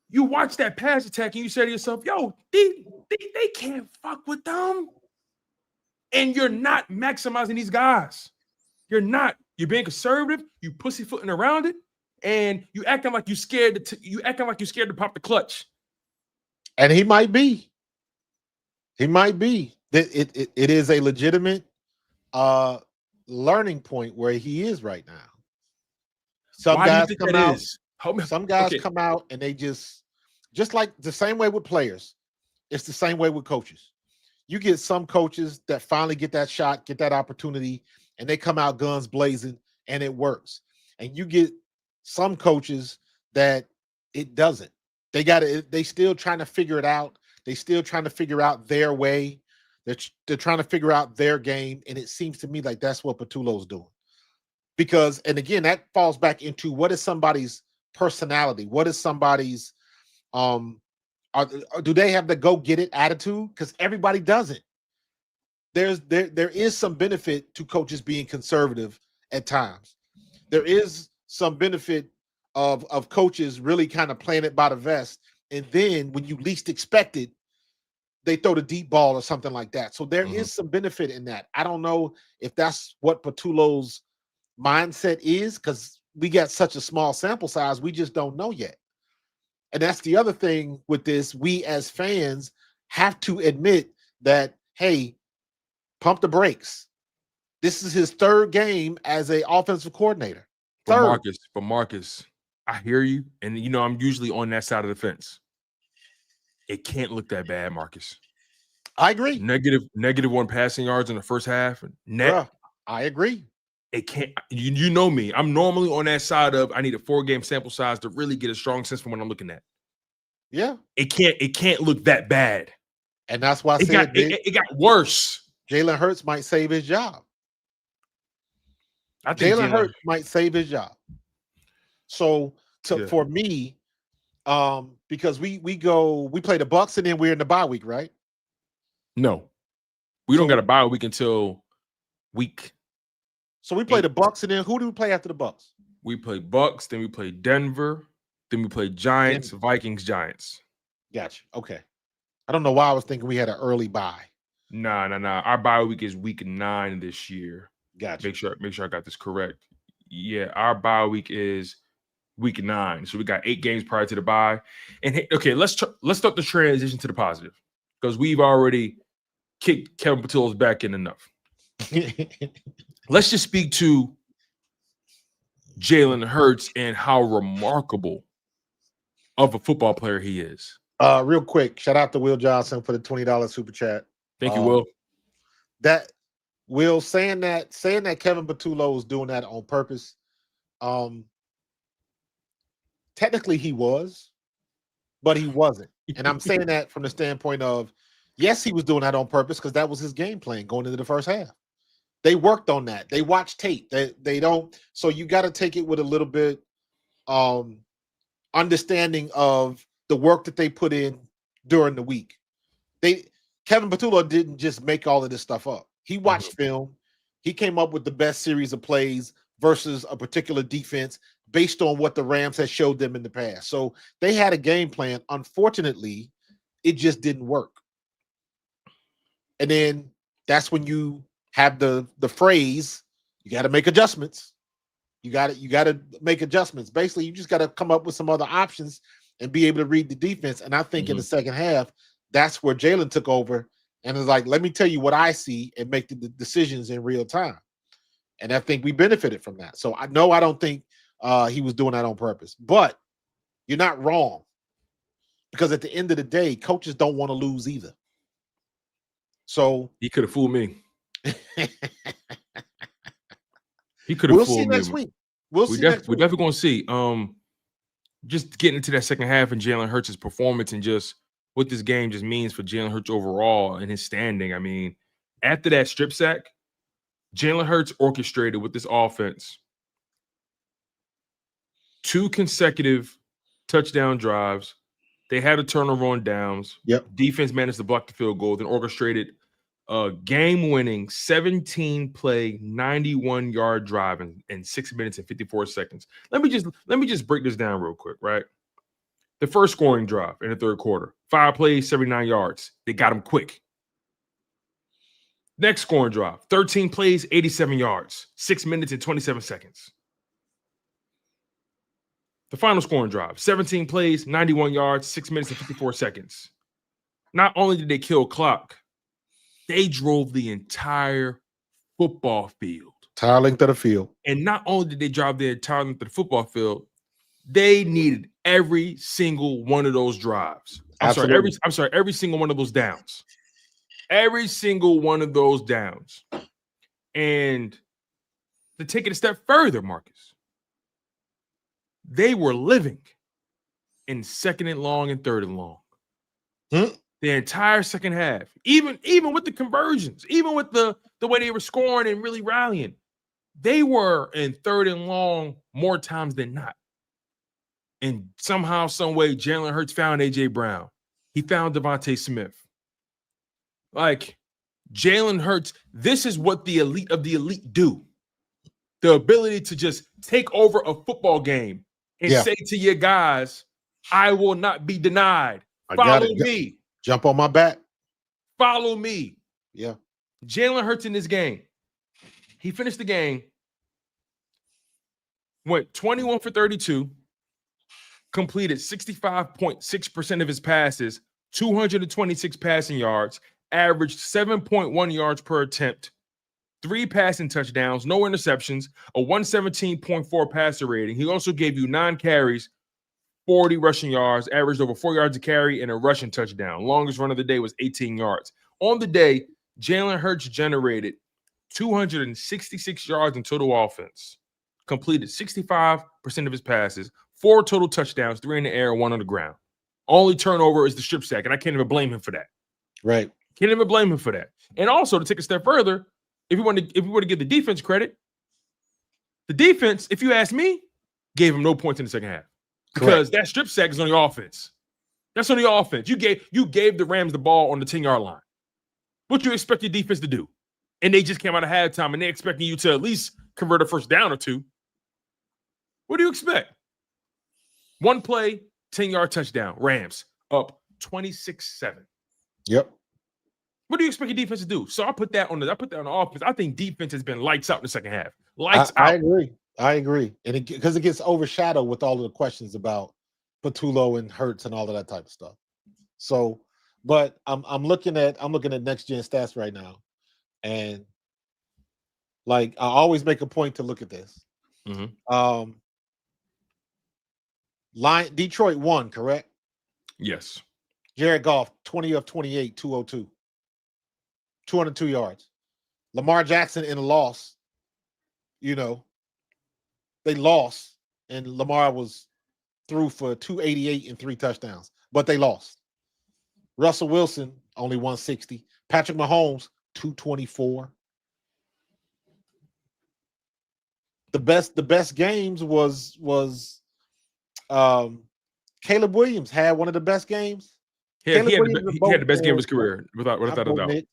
you watch that pass attack and you say to yourself, yo, they can't fuck with them. And you're not maximizing these guys. You're not. You're being conservative. You pussyfooting around it, and you acting like you're scared to pop the clutch. And he might be. He might be. It is a legitimate learning point where he is right now. Some guys come out. Some guys come out and they just like the same way with players. It's the same way with coaches. You get some coaches that finally get that shot, get that opportunity, and they come out guns blazing, and it works. And you get some coaches that it doesn't. They still trying to figure it out. They still trying to figure out their way. They're trying to figure out their game, and it seems to me like that's what Patullo's doing. Because, and again, that falls back into what is somebody's personality? What is somebody's do they have the go get it attitude? Because everybody doesn't. There is some benefit to coaches being conservative at times. There is some benefit of coaches really kind of playing it by the vest, and then when you least expect it, they throw the deep ball or something like that. So there is some benefit in that. I don't know if that's what Patullo's mindset is, because we got such a small sample size, we just don't know yet. And that's the other thing with this. We as fans have to admit that, hey, pump the brakes. This is his third game as an offensive coordinator. But Marcus, I hear you. And, you know, I'm usually on that side of the fence. It can't look that bad, Marcus. I agree. -1 passing yards in the first half. Net. I agree. It can't. You know me. I'm normally on that side of I need a 4-game sample size to really get a strong sense from what I'm looking at. Yeah. It can't look that bad. And that's why I said it got worse. Jalen Hurts might save his job. I think Jalen Hurts might save his job. So for me, because we play the Bucs and then we're in the bye week, right? No. We don't got a bye week until week. So we play the Bucs, and then who do we play after the Bucs? We play Bucs, then we play Denver, then we play Giants, Vikings, Giants. Gotcha. Okay. I don't know why I was thinking we had an early bye. Nah. Our bye week is week 9 this year. Gotcha. Make sure I got this correct. Yeah, our bye week is week 9. So we got 8 games prior to the bye. And okay, let's start the transition to the positive, because we've already kicked Kevin Patullo's back in enough. Let's just speak to Jalen Hurts and how remarkable of a football player he is. Real quick, shout out to Will Johnson for the $20 super chat. Thank you, Will. That Will saying that Kevin Patullo was doing that on purpose. Technically he was, but he wasn't. And I'm saying that from the standpoint of, yes, he was doing that on purpose because that was his game plan going into the first half. They worked on that. They watched tape. They don't. So you got to take it with a little bit understanding of the work that they put in during the week. Kevin Patullo didn't just make all of this stuff up. He watched film. He came up with the best series of plays versus a particular defense based on what the Rams had showed them in the past. So they had a game plan. Unfortunately, it just didn't work. And then that's when you have the phrase, you got to make adjustments. You got to make adjustments. Basically, you just got to come up with some other options and be able to read the defense. And I think in the second half, that's where Jalen took over and was like, let me tell you what I see and make the decisions in real time. And I think we benefited from that. So I don't think he was doing that on purpose. But you're not wrong, because at the end of the day, coaches don't want to lose either. So he could have fooled me. He could have fooled me. Next week. We're definitely going to see. Just getting into that second half and Jalen Hurts' performance and just what this game just means for Jalen Hurts overall and his standing. I mean, after that strip sack, Jalen Hurts orchestrated with this offense 2 consecutive touchdown drives. They had a turnover on downs. Yep. Defense managed to block the field goal, then orchestrated a game-winning 17-play, 91-yard drive in 6 minutes and 54 seconds. Let me just break this down real quick, right? The first scoring drive in the third quarter. 5 plays, 79 yards. They got him quick. Next scoring drive. 13 plays, 87 yards. 6 minutes and 27 seconds. The final scoring drive. 17 plays, 91 yards, 6 minutes and 54 seconds. Not only did they kill clock, they drove the entire football field. Entire length of the field. And not only did they drive the entire length of the football field, they needed every single one of those drives. Every single one of those downs. Every single one of those downs. And to take it a step further, Marcus, they were living in second and long and third and long. The entire second half, even with the conversions, even with the way they were scoring and really rallying, they were in third and long more times than not. And somehow, some way, Jalen Hurts found A.J. Brown. He found Davonte Smith. Like, Jalen Hurts, this is what the elite of the elite do. The ability to just take over a football game and say to your guys, I will not be denied. Follow me. Jump on my back. Follow me. Yeah. Jalen Hurts in this game. He finished the game, went 21 for 32, completed 65.6% of his passes, 226 passing yards, averaged 7.1 yards per attempt, 3 passing touchdowns, no interceptions, a 117.4 passer rating. He also gave you 9 carries, 40 rushing yards, averaged over 4 yards a carry, and a rushing touchdown. Longest run of the day was 18 yards. On the day, Jalen Hurts generated 266 yards in total offense, completed 65% of his passes, 4 total touchdowns, 3 in the air, 1 on the ground. Only turnover is the strip sack, and I can't even blame him for that. Right. Can't even blame him for that. And also, to take a step further, if you want to give the defense credit, the defense, if you ask me, gave him no points in the second half. Because that strip sack is on the offense. That's on the offense. You gave the Rams the ball on the 10-yard line. What you expect your defense to do? And they just came out of halftime and they're expecting you to at least convert a first down or 2. What do you expect? 1 play, 10-yard touchdown. Rams up 26-7. Yep. What do you expect your defense to do? So I put that on the offense. I think defense has been lights out in the second half. Lights out. I agree. And because it gets overshadowed with all of the questions about Patullo and Hurts and all of that type of stuff. So, but I'm looking at next gen stats right now. And like I always make a point to look at this. Mm-hmm. Detroit won, correct? Yes. Jared Goff, 20 of 28, 202. 202 yards. Lamar Jackson in a loss, they lost, and Lamar was threw for 288 and 3 touchdowns, but they lost. Russell Wilson, only 160. Patrick Mahomes, 224. The best games was Caleb Williams had one of the best games. He had the best game of his career, without a doubt.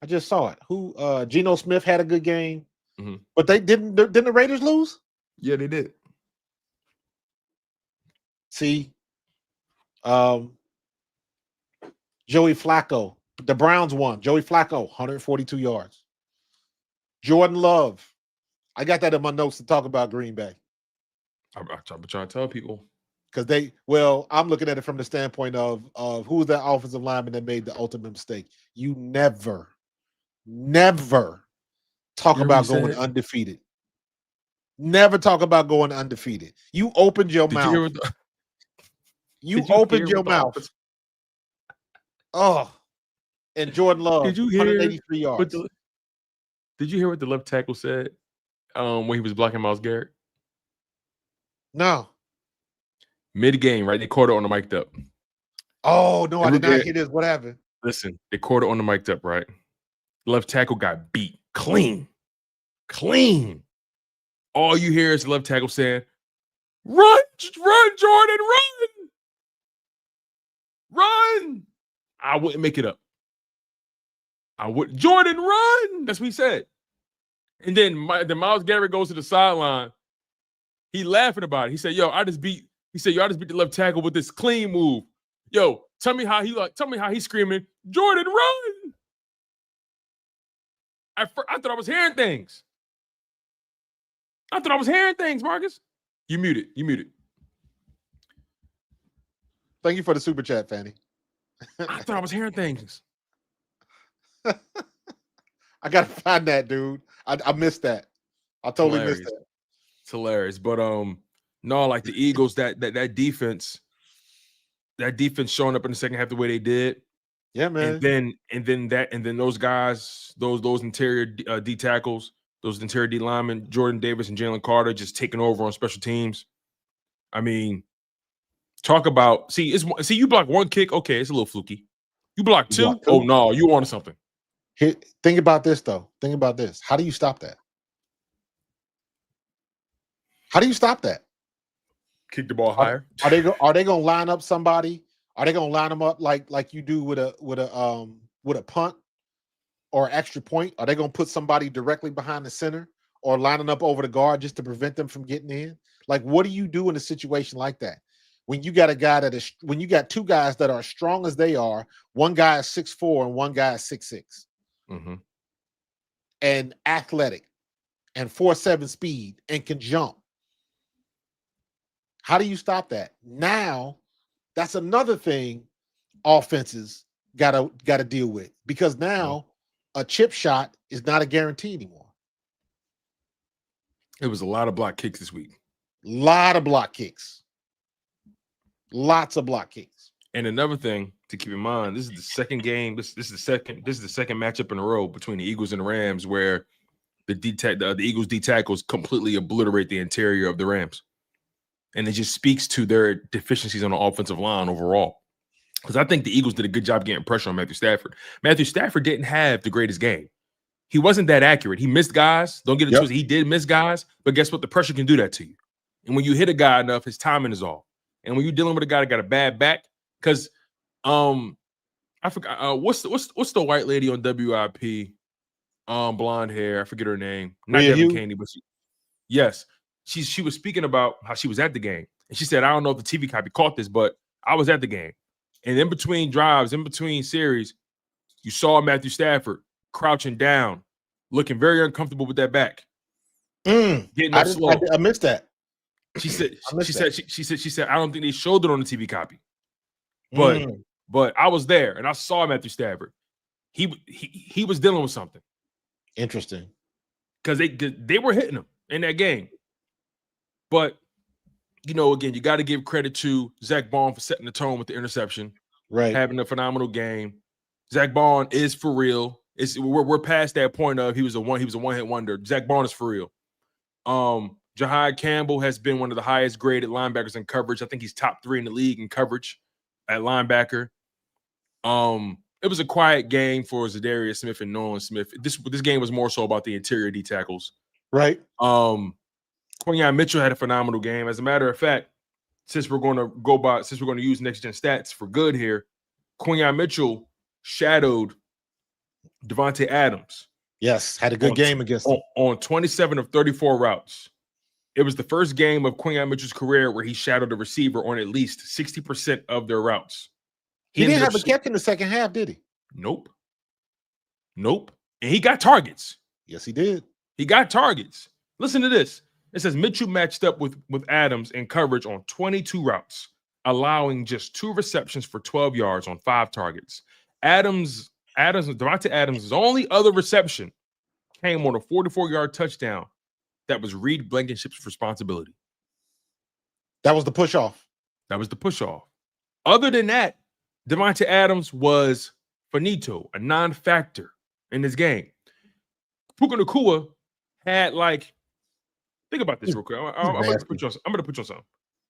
I just saw it. Geno Smith had a good game, mm-hmm. But they didn't the Raiders lose? Yeah, they did. See, Joey Flacco, the Browns won. Joey Flacco, 142 yards. Jordan Love, I got that in my notes to talk about Green Bay. I'm trying to tell people. Because I'm looking at it from the standpoint of who's that offensive lineman that made the ultimate mistake. You never talk about going undefeated. Never talk about going undefeated. You opened your mouth. You opened your mouth. Oh, and Jordan Love, 183 yards. Did you hear what the left tackle said when he was blocking Myles Garrett? No. Mid-game, right? They caught it on the mic'd up. Oh, no, I did not hear this. What happened? Listen, they caught it on the mic'd up, right? Left tackle got beat. Clean. All you hear is the left tackle saying, run, Jordan, run. I wouldn't make it up. Jordan, run. That's what he said. And then Myles Garrett goes to the sideline. He laughing about it. He said, yo, I just beat He said, "Y'all just beat the left tackle with this clean move." Yo, tell me how he's screaming, "Jordan, run!" I thought I was hearing things. Marcus. You muted. Thank you for the super chat, Fanny. I thought I was hearing things. I gotta find that, dude. I missed that. I totally missed that. It's hilarious. But no, like the Eagles, that defense showing up in the second half the way they did. Yeah, man. And then those guys, those interior D tackles, those interior D linemen, Jordan Davis and Jalen Carter, just taking over on special teams. I mean, talk about you block one kick, okay, it's a little fluky. You block two, oh no, you wanted something. Here, think about this though. Think about this. How do you stop that? Kick the ball higher. Are they going to line up somebody? Are they going to line them up like you do with a punt or extra point? Are they going to put somebody directly behind the center or lining up over the guard just to prevent them from getting in? Like, what do you do in a situation like that? When you got when you got two guys that are as strong as they are, one guy is 6'4" and one guy is 6'6", and athletic and 4.7 speed and can jump. How do you stop that? Now, that's another thing offenses gotta deal with, because now a chip shot is not a guarantee anymore. It was a lot of block kicks this week. Lot of block kicks. Lots of block kicks. And another thing to keep in mind, this is the second game. This is the second matchup in a row between the Eagles and the Rams where the Eagles D tackles completely obliterate the interior of the Rams. And it just speaks to their deficiencies on the offensive line overall. Because I think the Eagles did a good job getting pressure on Matthew Stafford. Matthew Stafford didn't have the greatest game. He wasn't that accurate. He missed guys. Don't get it twisted. He did miss guys. But guess what? The pressure can do that to you. And when you hit a guy enough, his timing is off. And when you're dealing with a guy that got a bad back, because I forgot what's the white lady on WIP, blonde hair, I forget her name. Not Devin Caney, but she was speaking about how she was at the game. And she said, I don't know if the TV copy caught this, but I was at the game. And in between drives, in between series, you saw Matthew Stafford crouching down, looking very uncomfortable with that back. Getting up slow. I missed that. She said, I don't think they showed it on the TV copy. But I was there and I saw Matthew Stafford. He was dealing with something. Interesting. Because they were hitting him in that game. But, again, you got to give credit to Zach Bond for setting the tone with the interception. Right. Having a phenomenal game. Zach Bond is for real. We're past that point of he was a one-hit wonder. Zach Bond is for real. Jihaad Campbell has been one of the highest graded linebackers in coverage. I think he's top 3 in the league in coverage at linebacker. It was a quiet game for Zadarius Smith and Nolan Smith. This game was more so about the interior D tackles. Right. Quinyon Mitchell had a phenomenal game. As a matter of fact, since we're going to use next gen stats for good here, Quinyon Mitchell shadowed Davonte Adams. Yes, had a good game against him. On 27 of 34 routes. It was the first game of Quinyon Mitchell's career where he shadowed a receiver on at least 60% of their routes. He didn't have a catch in the second half, did he? Nope. And he got targets. Yes, he did. He got targets. Listen to this. It says Mitchell matched up with Adams in coverage on 22 routes, allowing just 2 receptions for 12 yards on 5 targets. Davonte Adams' only other reception came on a 44-yard touchdown that was Reed Blankenship's responsibility. That was the push-off. Other than that, Davonte Adams was finito, a non-factor in this game. Puka Nacua had think about this real quick. I'm going to put you on something.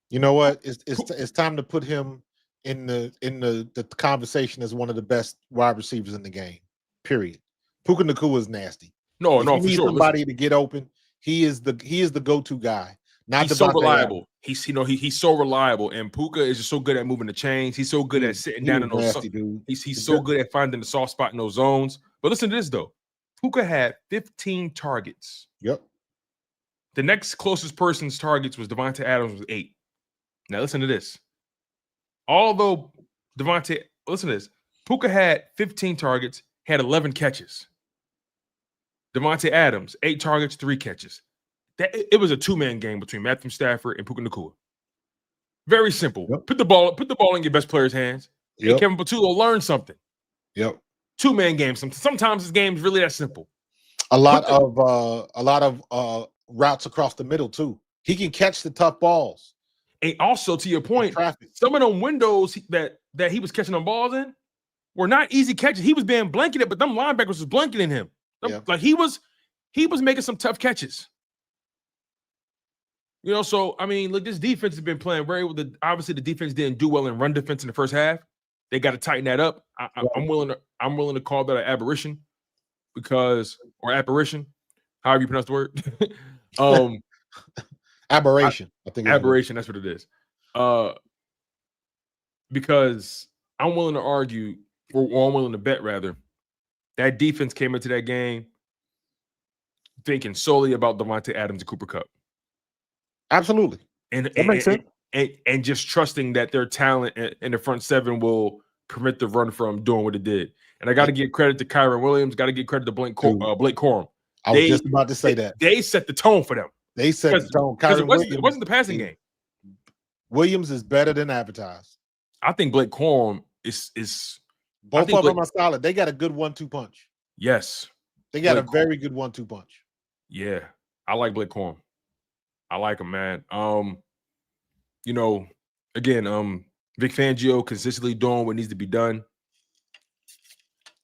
You know what? It's time to put him in the conversation as one of the best wide receivers in the game. Period. Puka Nacua is nasty. No, for sure. Somebody to get open. He is the go-to guy. He's so reliable. He's so reliable, and Puka is just so good at moving the chains. He's so good at sitting down in those. He's so good at finding the soft spot in those zones. But listen to this though. Puka had 15 targets. Yep. The next closest person's targets was Davonte Adams with 8. Now listen to this. Although Davonte, listen to this. Puka had 15 targets, had 11 catches. Davonte Adams, 8 targets, 3 catches. It was a 2-man game between Matthew Stafford and Puka Nacua. Very simple. Yep. Put the ball in your best player's hands. Yep. And Kevin Patullo learned something. Yep. 2-man game. Sometimes this game is really that simple. A lot of routes across the middle too. He can catch the tough balls. And also, to your point, some of them windows that he was catching on balls in were not easy catches. He was being blanketed, but them linebackers was blanketing him. Yeah. Like he was making some tough catches. So I mean, look, this defense has been playing very well. Obviously, the defense didn't do well in run defense in the first half. They got to tighten that up. I'm willing to call that an aberration apparition, however you pronounce the word. Aberration. I think aberration. That's what it is. Because I'm willing to argue, or I'm willing to bet rather, that defense came into that game thinking solely about Davonte Adams and Cooper Kupp. Absolutely. And that makes sense. And just trusting that their talent in the front seven will permit the run from doing what it did. And I got to give credit to Kyron Williams. Got to give credit to Blake Corum. I was just about to say that. They set the tone for them. They set the tone. It wasn't the passing game. Williams is better than advertised. I think Blake Corum is. Both of them are solid. They got a good 1-2 punch. Yes. They got a very good 1-2 punch. Yeah. I like Blake Corum. I like him, man. Again, Vic Fangio consistently doing what needs to be done.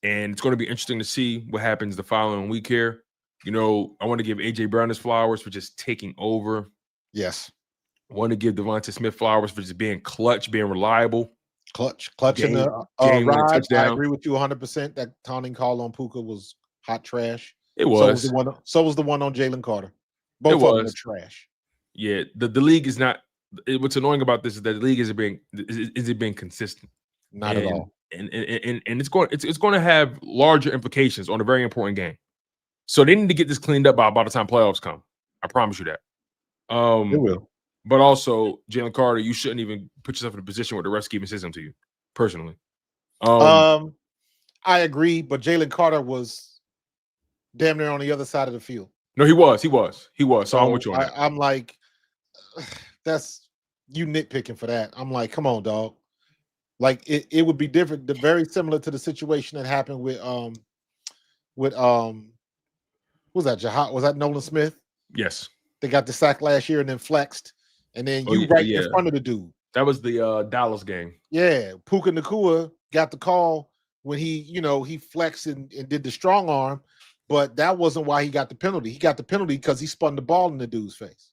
And it's going to be interesting to see what happens the following week here. I want to give AJ Brown his flowers for just taking over. Yes. I want to give Devonta Smith flowers for just being clutch, being reliable. Clutch in the ride. I agree with you 100%. That taunting call on Puka was hot trash. It was. So was the one on Jalen Carter. Both of them are trash. Yeah, the league is not. What's annoying about this is that the league isn't being consistent. Not at all. And it's going to have larger implications on a very important game. So they need to get this cleaned up by the time playoffs come. I promise you that. It will. But also, Jalen Carter, you shouldn't even put yourself in a position where the refs keep insisting to you. Personally, I agree. But Jalen Carter was damn near on the other side of the field. No, he was. So I'm with you on that. I'm like, that's you nitpicking for that. I'm like, come on, dog. Like it would be different, very similar to the situation that happened with what was that? Jihaad? Was that Nolan Smith? Yes. They got the sack last year and then flexed, and then in front of the dude. That was the Dallas game. Yeah, Puka Nacua got the call when he flexed and did the strong arm, but that wasn't why he got the penalty. He got the penalty because he spun the ball in the dude's face.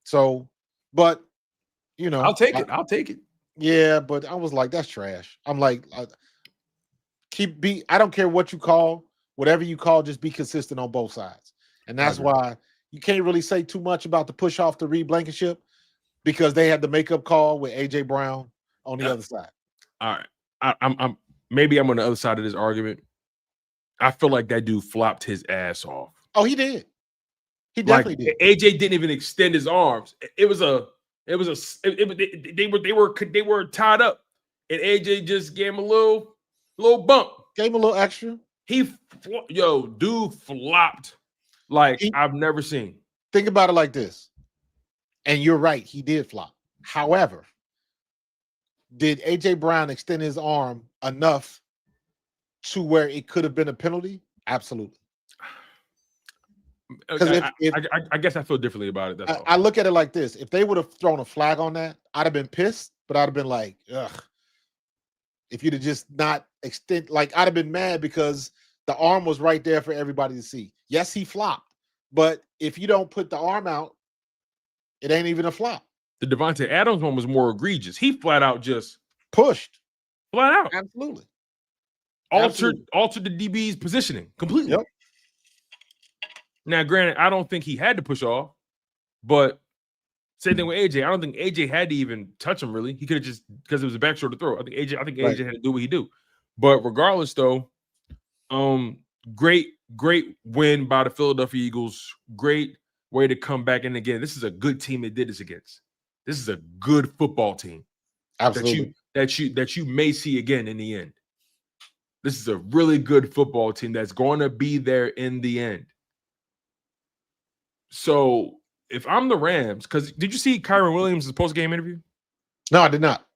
So, but I'll take it. Yeah, but I was like, that's trash. I'm like, I don't care what you call, whatever you call, just be consistent on both sides. And that's why you can't really say too much about the push off to Reed Blankenship because they had the makeup call with AJ Brown on the other side. All right. I'm on the other side of this argument. I feel like that dude flopped his ass off. Oh, he did. He definitely did. AJ didn't even extend his arms. They were tied up, and AJ just gave him a little bump. Gave him a little extra. Dude flopped like I've never seen. Think about it like this, and you're right, he did flop. However, did AJ Brown extend his arm enough to where it could have been a penalty? Absolutely. I guess I feel differently about it. That's all. I look at it like this: if they would have thrown a flag on that, I'd have been pissed, but I'd have been like, ugh. If you'd have just not extend, like I'd have been mad because the arm was right there for everybody to see. Yes, he flopped, but if you don't put the arm out, it ain't even a flop. The Davonte Adams one was more egregious. He flat out just pushed, flat out, absolutely, altered the DB's positioning completely. Yep. Now, granted, I don't think he had to push off, but same thing with AJ. I don't think AJ had to even touch him, really. He could have just, because it was a back shoulder throw. I think AJ had to do what he do. But regardless, though, great win by the Philadelphia Eagles. Great way to come back. And again, this is a good team they did this against. This is a good football team. Absolutely. That you may see again in the end. This is a really good football team that's going to be there in the end. So if I'm the Rams, because did you see Kyron Williams' post-game interview? No, I did not.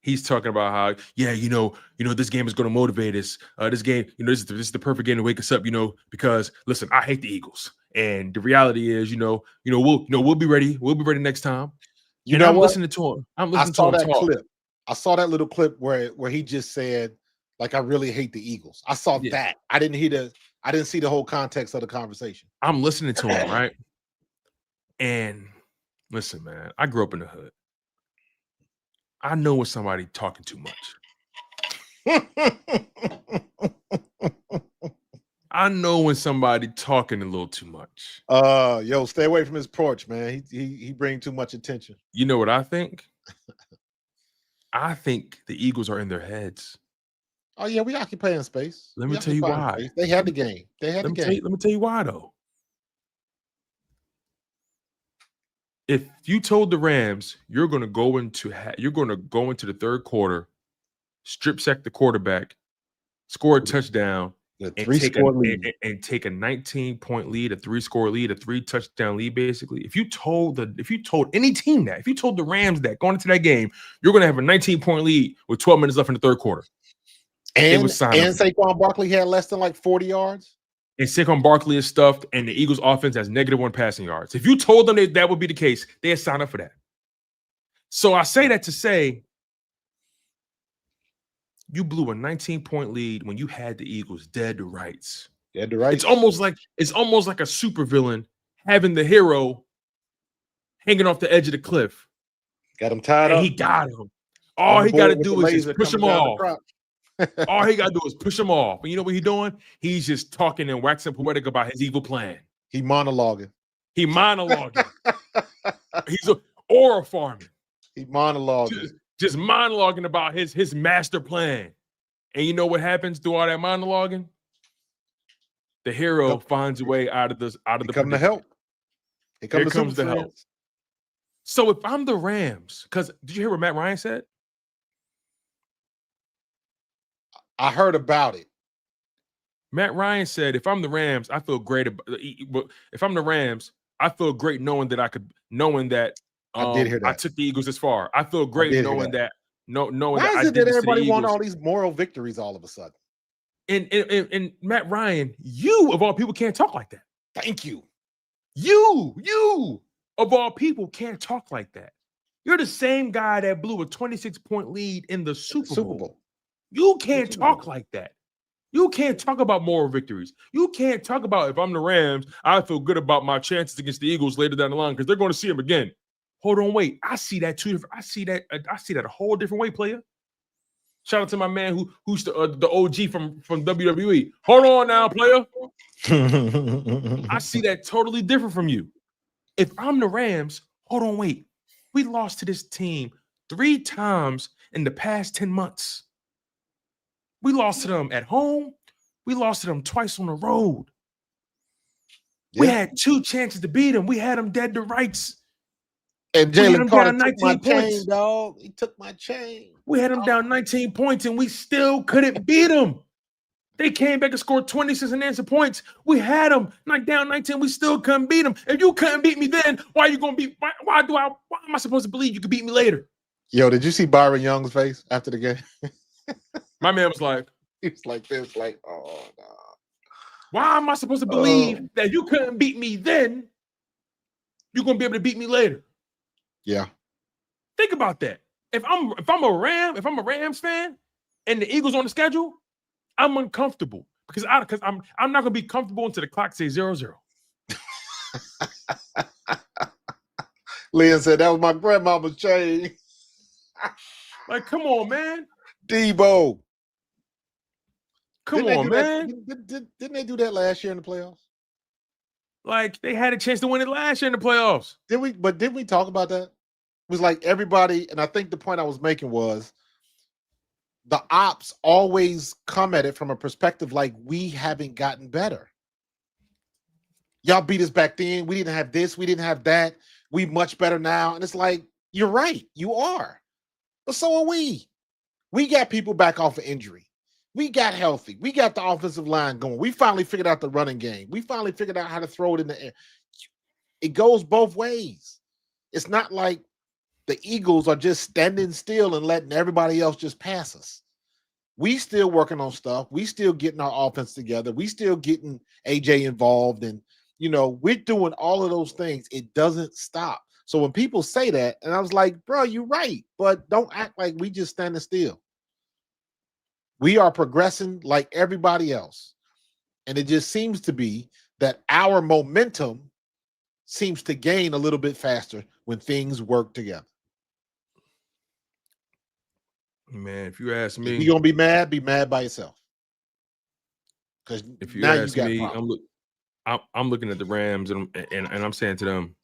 He's talking about how, this game is going to motivate us. This game, this is the perfect game to wake us up, because listen, I hate the Eagles. And the reality is, we'll be ready. We'll be ready next time. Listening to him. I saw that clip. I saw that little clip where he just said, like, I really hate the Eagles. I saw that. I didn't see the whole context of the conversation. I'm listening to him, right? And listen, man, I grew up in the hood. I know when somebody talking too much. I know when somebody talking a little too much. Yo, stay away from his porch, man. He bring too much attention. You know what I think? I think the Eagles are in their heads. Oh yeah, we occupying space. Let me tell you why. Space. They had the game. Let me tell you why though. If you told the Rams you're going to go into the third quarter, strip sack the quarterback, score a touchdown, and take a 19-point lead, a 3-score lead, a 3-touchdown lead, basically. If you told any team that, if you told the Rams that going into that game, you're going to have a 19-point lead with 12 minutes left in the third quarter, and Saquon Barkley had less than like 40 yards. And Saquon Barkley is stuffed, and the Eagles' offense has -1 passing yards. If you told them that would be the case, they'd sign up for that. So I say that to say, you blew a 19-point lead when you had the Eagles dead to rights. Dead to rights. It's almost like a supervillain having the hero hanging off the edge of the cliff. Got him tied up. He got him. All he got to do is just push him off. All he got to do is push him off. And you know what he's doing? He's just talking and waxing poetic about his evil plan. He monologuing. He's aura farming. He monologuing. Just monologuing about his master plan. And you know what happens through all that monologuing? The hero finds a way out of the come to help. Here comes the help. So if I'm the Rams, because did you hear what Matt Ryan said? I heard about it. Matt Ryan said, if I'm the Rams, I feel great. If I'm the Rams, I feel great knowing that I did hear that. I took the Eagles this far. I feel great knowing that. Why is it that everybody want all these moral victories all of a sudden? And Matt Ryan, you of all people can't talk like that. Thank you. You of all people can't talk like that. You're the same guy that blew a 26-point lead in the Super Bowl. You can't talk like that. You can't talk about moral victories. You can't talk about, if I'm the Rams, I feel good about my chances against the Eagles later down the line because they're going to see them again. Hold on, wait. I see that too. I see that a whole different way, player. Shout out to my man who's the OG from WWE. Hold on now, player. I see that totally different from you. If I'm the Rams, hold on, wait. We lost to this team 3 times in the past 10 months. We lost to them at home. We lost to them twice on the road. Yeah. We had 2 chances to beat them. We had them dead to rights. And Jalen Carter took my chain, dog. He took my chain. We had them down 19 points, and we still couldn't beat them. They came back and scored 26 unanswered points. We had them down 19. We still couldn't beat them. If you couldn't beat me then, why are you going to beat? Why am I supposed to believe you could beat me later? Yo, did you see Byron Young's face after the game? My man was like, he was like this, like, oh, no. Why am I supposed to believe that you couldn't beat me then? You're gonna be able to beat me later. Yeah. Think about that. If I'm a Rams fan and the Eagles on the schedule, I'm uncomfortable because I'm not gonna be comfortable until the clock says 0-0. Leon said that was my grandmama's chain. Like, come on, man. Debo. Come on, man. Didn't they do that last year in the playoffs? Like, they had a chance to win it last year in the playoffs. Didn't we talk about that? It was like everybody, and I think the point I was making was the ops always come at it from a perspective like we haven't gotten better. Y'all beat us back then. We didn't have this. We didn't have that. we much better now. And it's like, you're right, you are. But so are we. We got people back off of injury. We got healthy. We got the offensive line going. We finally figured out the running game. We finally figured out how to throw it in the air. It goes both ways. It's not like the Eagles are just standing still and letting everybody else just pass us. We still working on stuff. We still getting our offense together. We still getting AJ involved. And, we're doing all of those things. It doesn't stop. So when people say that, and I was like, bro, you're right, but don't act like we just standing still. We are progressing like everybody else. And it just seems to be that our momentum seems to gain a little bit faster when things work together. Man, if you ask me, if you're gonna be mad by yourself. Because if you now ask you got me, I'm looking at the Rams and I'm saying to them,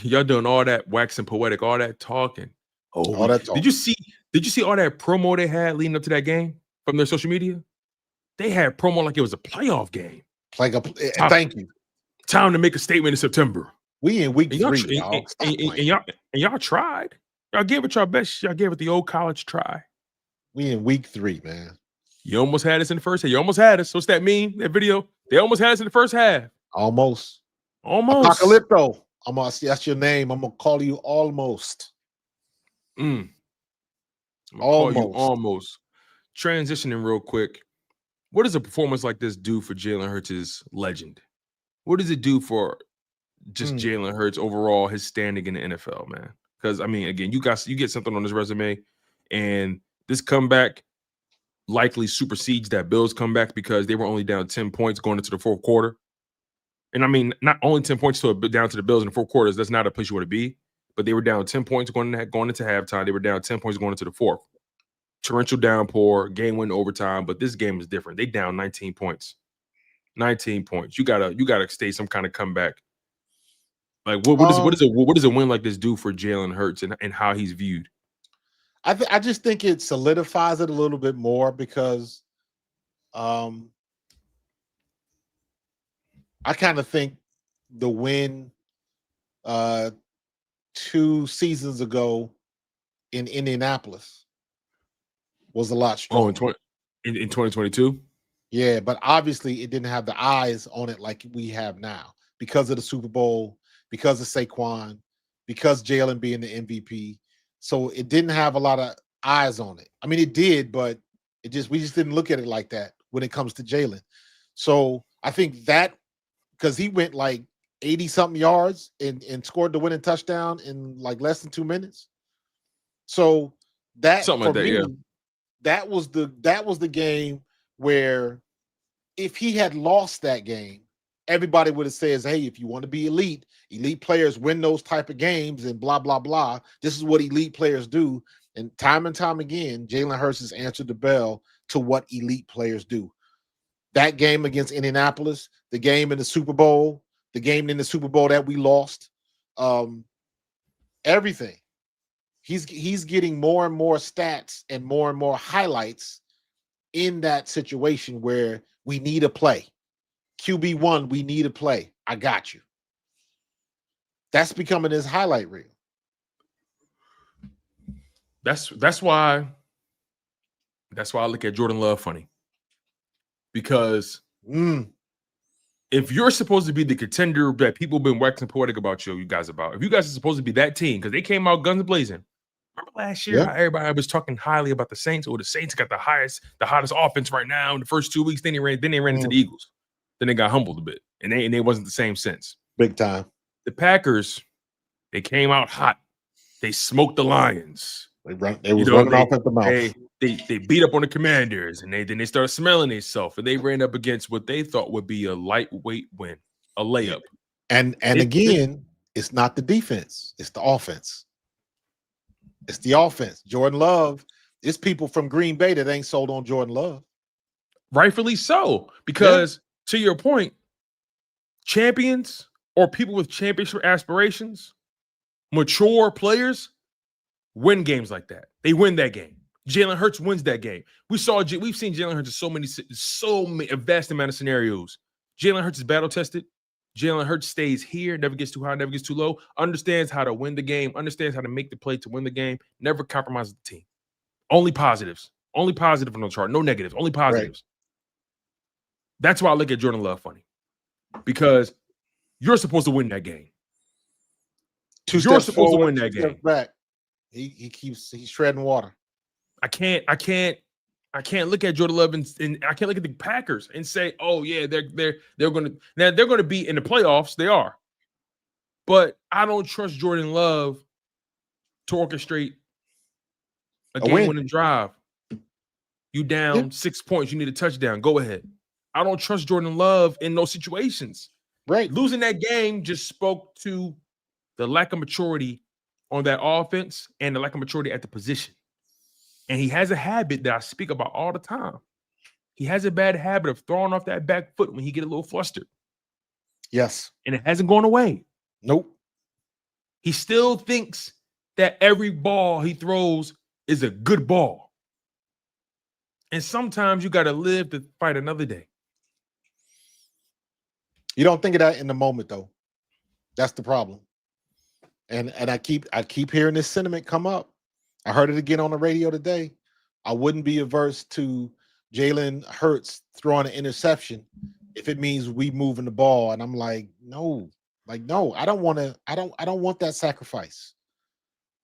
y'all doing all that waxing poetic, all that talking. All that talk. Did you see all that promo they had leading up to that game from their social media? They had promo like it was a playoff game. Thank you. Time to make a statement in September. We in week 3, y'all. And y'all tried. Y'all gave it your best. Y'all gave it the old college try. We in week 3, man. You almost had us in the first half. You almost had us. What's that mean? That video? They almost had us in the first half. Almost. Apocalypto. That's your name. I'm gonna call you almost. Almost. Transitioning real quick. What does a performance like this do for Jalen Hurts' legend? What does it do for just Jalen Hurts overall, his standing in the NFL, man? Because again, you get something on his resume, and this comeback likely supersedes that Bills comeback because they were only down 10 points going into the fourth quarter. And not only 10 points down to the Bills in the fourth quarters, that's not a place you want to be, but they were down 10 points going into halftime. They were down 10 points going into the fourth. Torrential downpour, game win overtime, but this game is different. They down 19 points. 19 points. You gotta stay some kind of comeback. Like what does a win like this do for Jalen Hurts and how he's viewed? I just think it solidifies it a little bit more because I kind of think the win 2 seasons ago in Indianapolis was a lot stronger. In 2022? Yeah, but obviously it didn't have the eyes on it like we have now because of the Super Bowl, because of Saquon, because Jalen being the MVP. So it didn't have a lot of eyes on it. It did, but we just didn't look at it like that when it comes to Jalen. So I think that because he went like 80-something yards and scored the winning touchdown in like less than 2 minutes. So that something like that, me, yeah. That was the game where if he had lost that game, everybody would have said, hey, if you want to be elite players win those type of games and blah, blah, blah. This is what elite players do. And time again, Jalen Hurts has answered the bell to what elite players do. That game against Indianapolis, the game in the Super Bowl, the game in the Super Bowl that we lost, everything. He's getting more and more stats and more highlights in that situation where we need a play. QB1, we need a play. I got you. That's becoming his highlight reel. That's why I look at Jordan Love funny. Because if you're supposed to be the contender that people have been waxing poetic about you guys about, if you guys are supposed to be that team, because they came out guns blazing. Remember last year how everybody was talking highly about the Saints? Or the Saints got the hottest offense right now in the first 2 weeks. Then they ran into the Eagles. Then they got humbled a bit, and they wasn't the same since. Big time. The Packers, they came out hot. They smoked the Lions. They was running off at the mouth. They beat up on the Commanders, and then they started smelling themselves, and they ran up against what they thought would be a lightweight win, a layup. And again, it's not the defense; it's the offense. It's the offense. Jordan Love. It's people from Green Bay that ain't sold on Jordan Love. Rightfully so, because to your point, champions or people with championship aspirations, mature players, win games like that. They win that game. Jalen Hurts wins that game. we've seen Jalen Hurts in so many a vast amount of scenarios. Jalen Hurts is battle tested. Jalen Hurts stays here, never gets too high, never gets too low, understands how to win the game, understands how to make the play to win the game, never compromises the team. Only positives. Only positive on the chart. No negatives. Only positives. Right. That's why I look at Jordan Love funny. Because you're supposed to win that game. You're supposed to win that game. Back. He's treading water. I can't look at Jordan Love and I can't look at the Packers and say, oh yeah, they're gonna be in the playoffs. They are. But I don't trust Jordan Love to orchestrate a game-winning drive. You down 6 points, you need a touchdown. Go ahead. I don't trust Jordan Love in those situations. Right. Losing that game just spoke to the lack of maturity on that offense and the lack of maturity at the position. And he has a habit that I speak about all the time. He has a bad habit of throwing off that back foot when he get a little flustered. Yes. And it hasn't gone away. Nope. He still thinks that every ball he throws is a good ball. And sometimes you got to live to fight another day. You don't think of that in the moment, though. That's the problem. And I keep hearing this sentiment come up. I heard it again on the radio today. I wouldn't be averse to Jalen Hurts throwing an interception if it means we moving the ball. And I'm like, no, I don't want that sacrifice.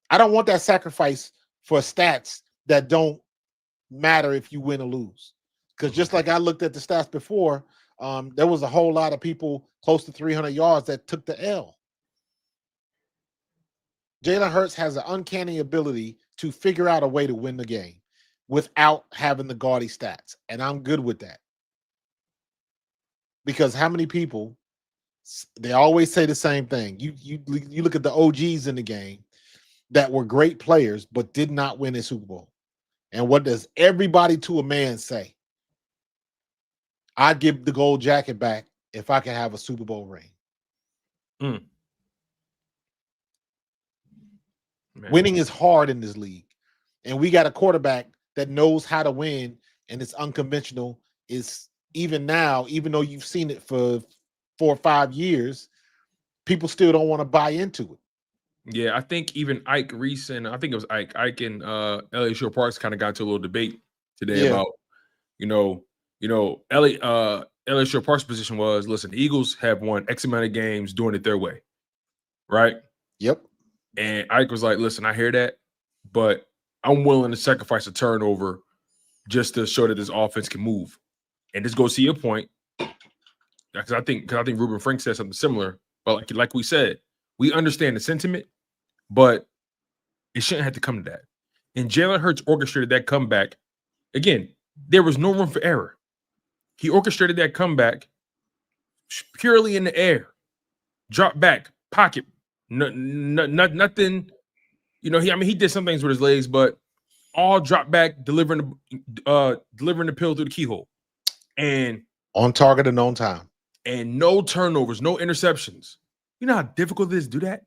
I don't want that sacrifice for stats that don't matter if you win or lose. Because just like I looked at the stats before, there was a whole lot of people close to 300 yards that took the L. Jalen Hurts has an uncanny ability to figure out a way to win the game without having the gaudy stats. And I'm good with that. Because how many people, they always say the same thing. You look at the OGs in the game that were great players but did not win a Super Bowl. And what does everybody to a man say? I'd give the gold jacket back if I could have a Super Bowl ring. Winning is hard in this league. And we got a quarterback that knows how to win, and it's unconventional. Is even now, even though you've seen it for 4 or 5 years, people still don't want to buy into it. Yeah, I think even Ike Reese and I think it was Ike and Elliott Shore Parks kind of got to a little debate today about, Elliott Shore Parks' position was, listen, the Eagles have won X amount of games doing it their way, right? Yep. And Ike was like, listen, I hear that, but I'm willing to sacrifice a turnover just to show that this offense can move. And this goes to your point, because I think Ruben Frank said something similar. But like we said, we understand the sentiment, but it shouldn't have to come to that. And Jalen Hurts orchestrated that comeback. Again, there was no room for error. He orchestrated that comeback purely in the air, drop back, pocket, nothing. He did some things with his legs, but all drop back, delivering the pill through the keyhole, and on target and on time, and no turnovers, no interceptions. You know how difficult it is to do that?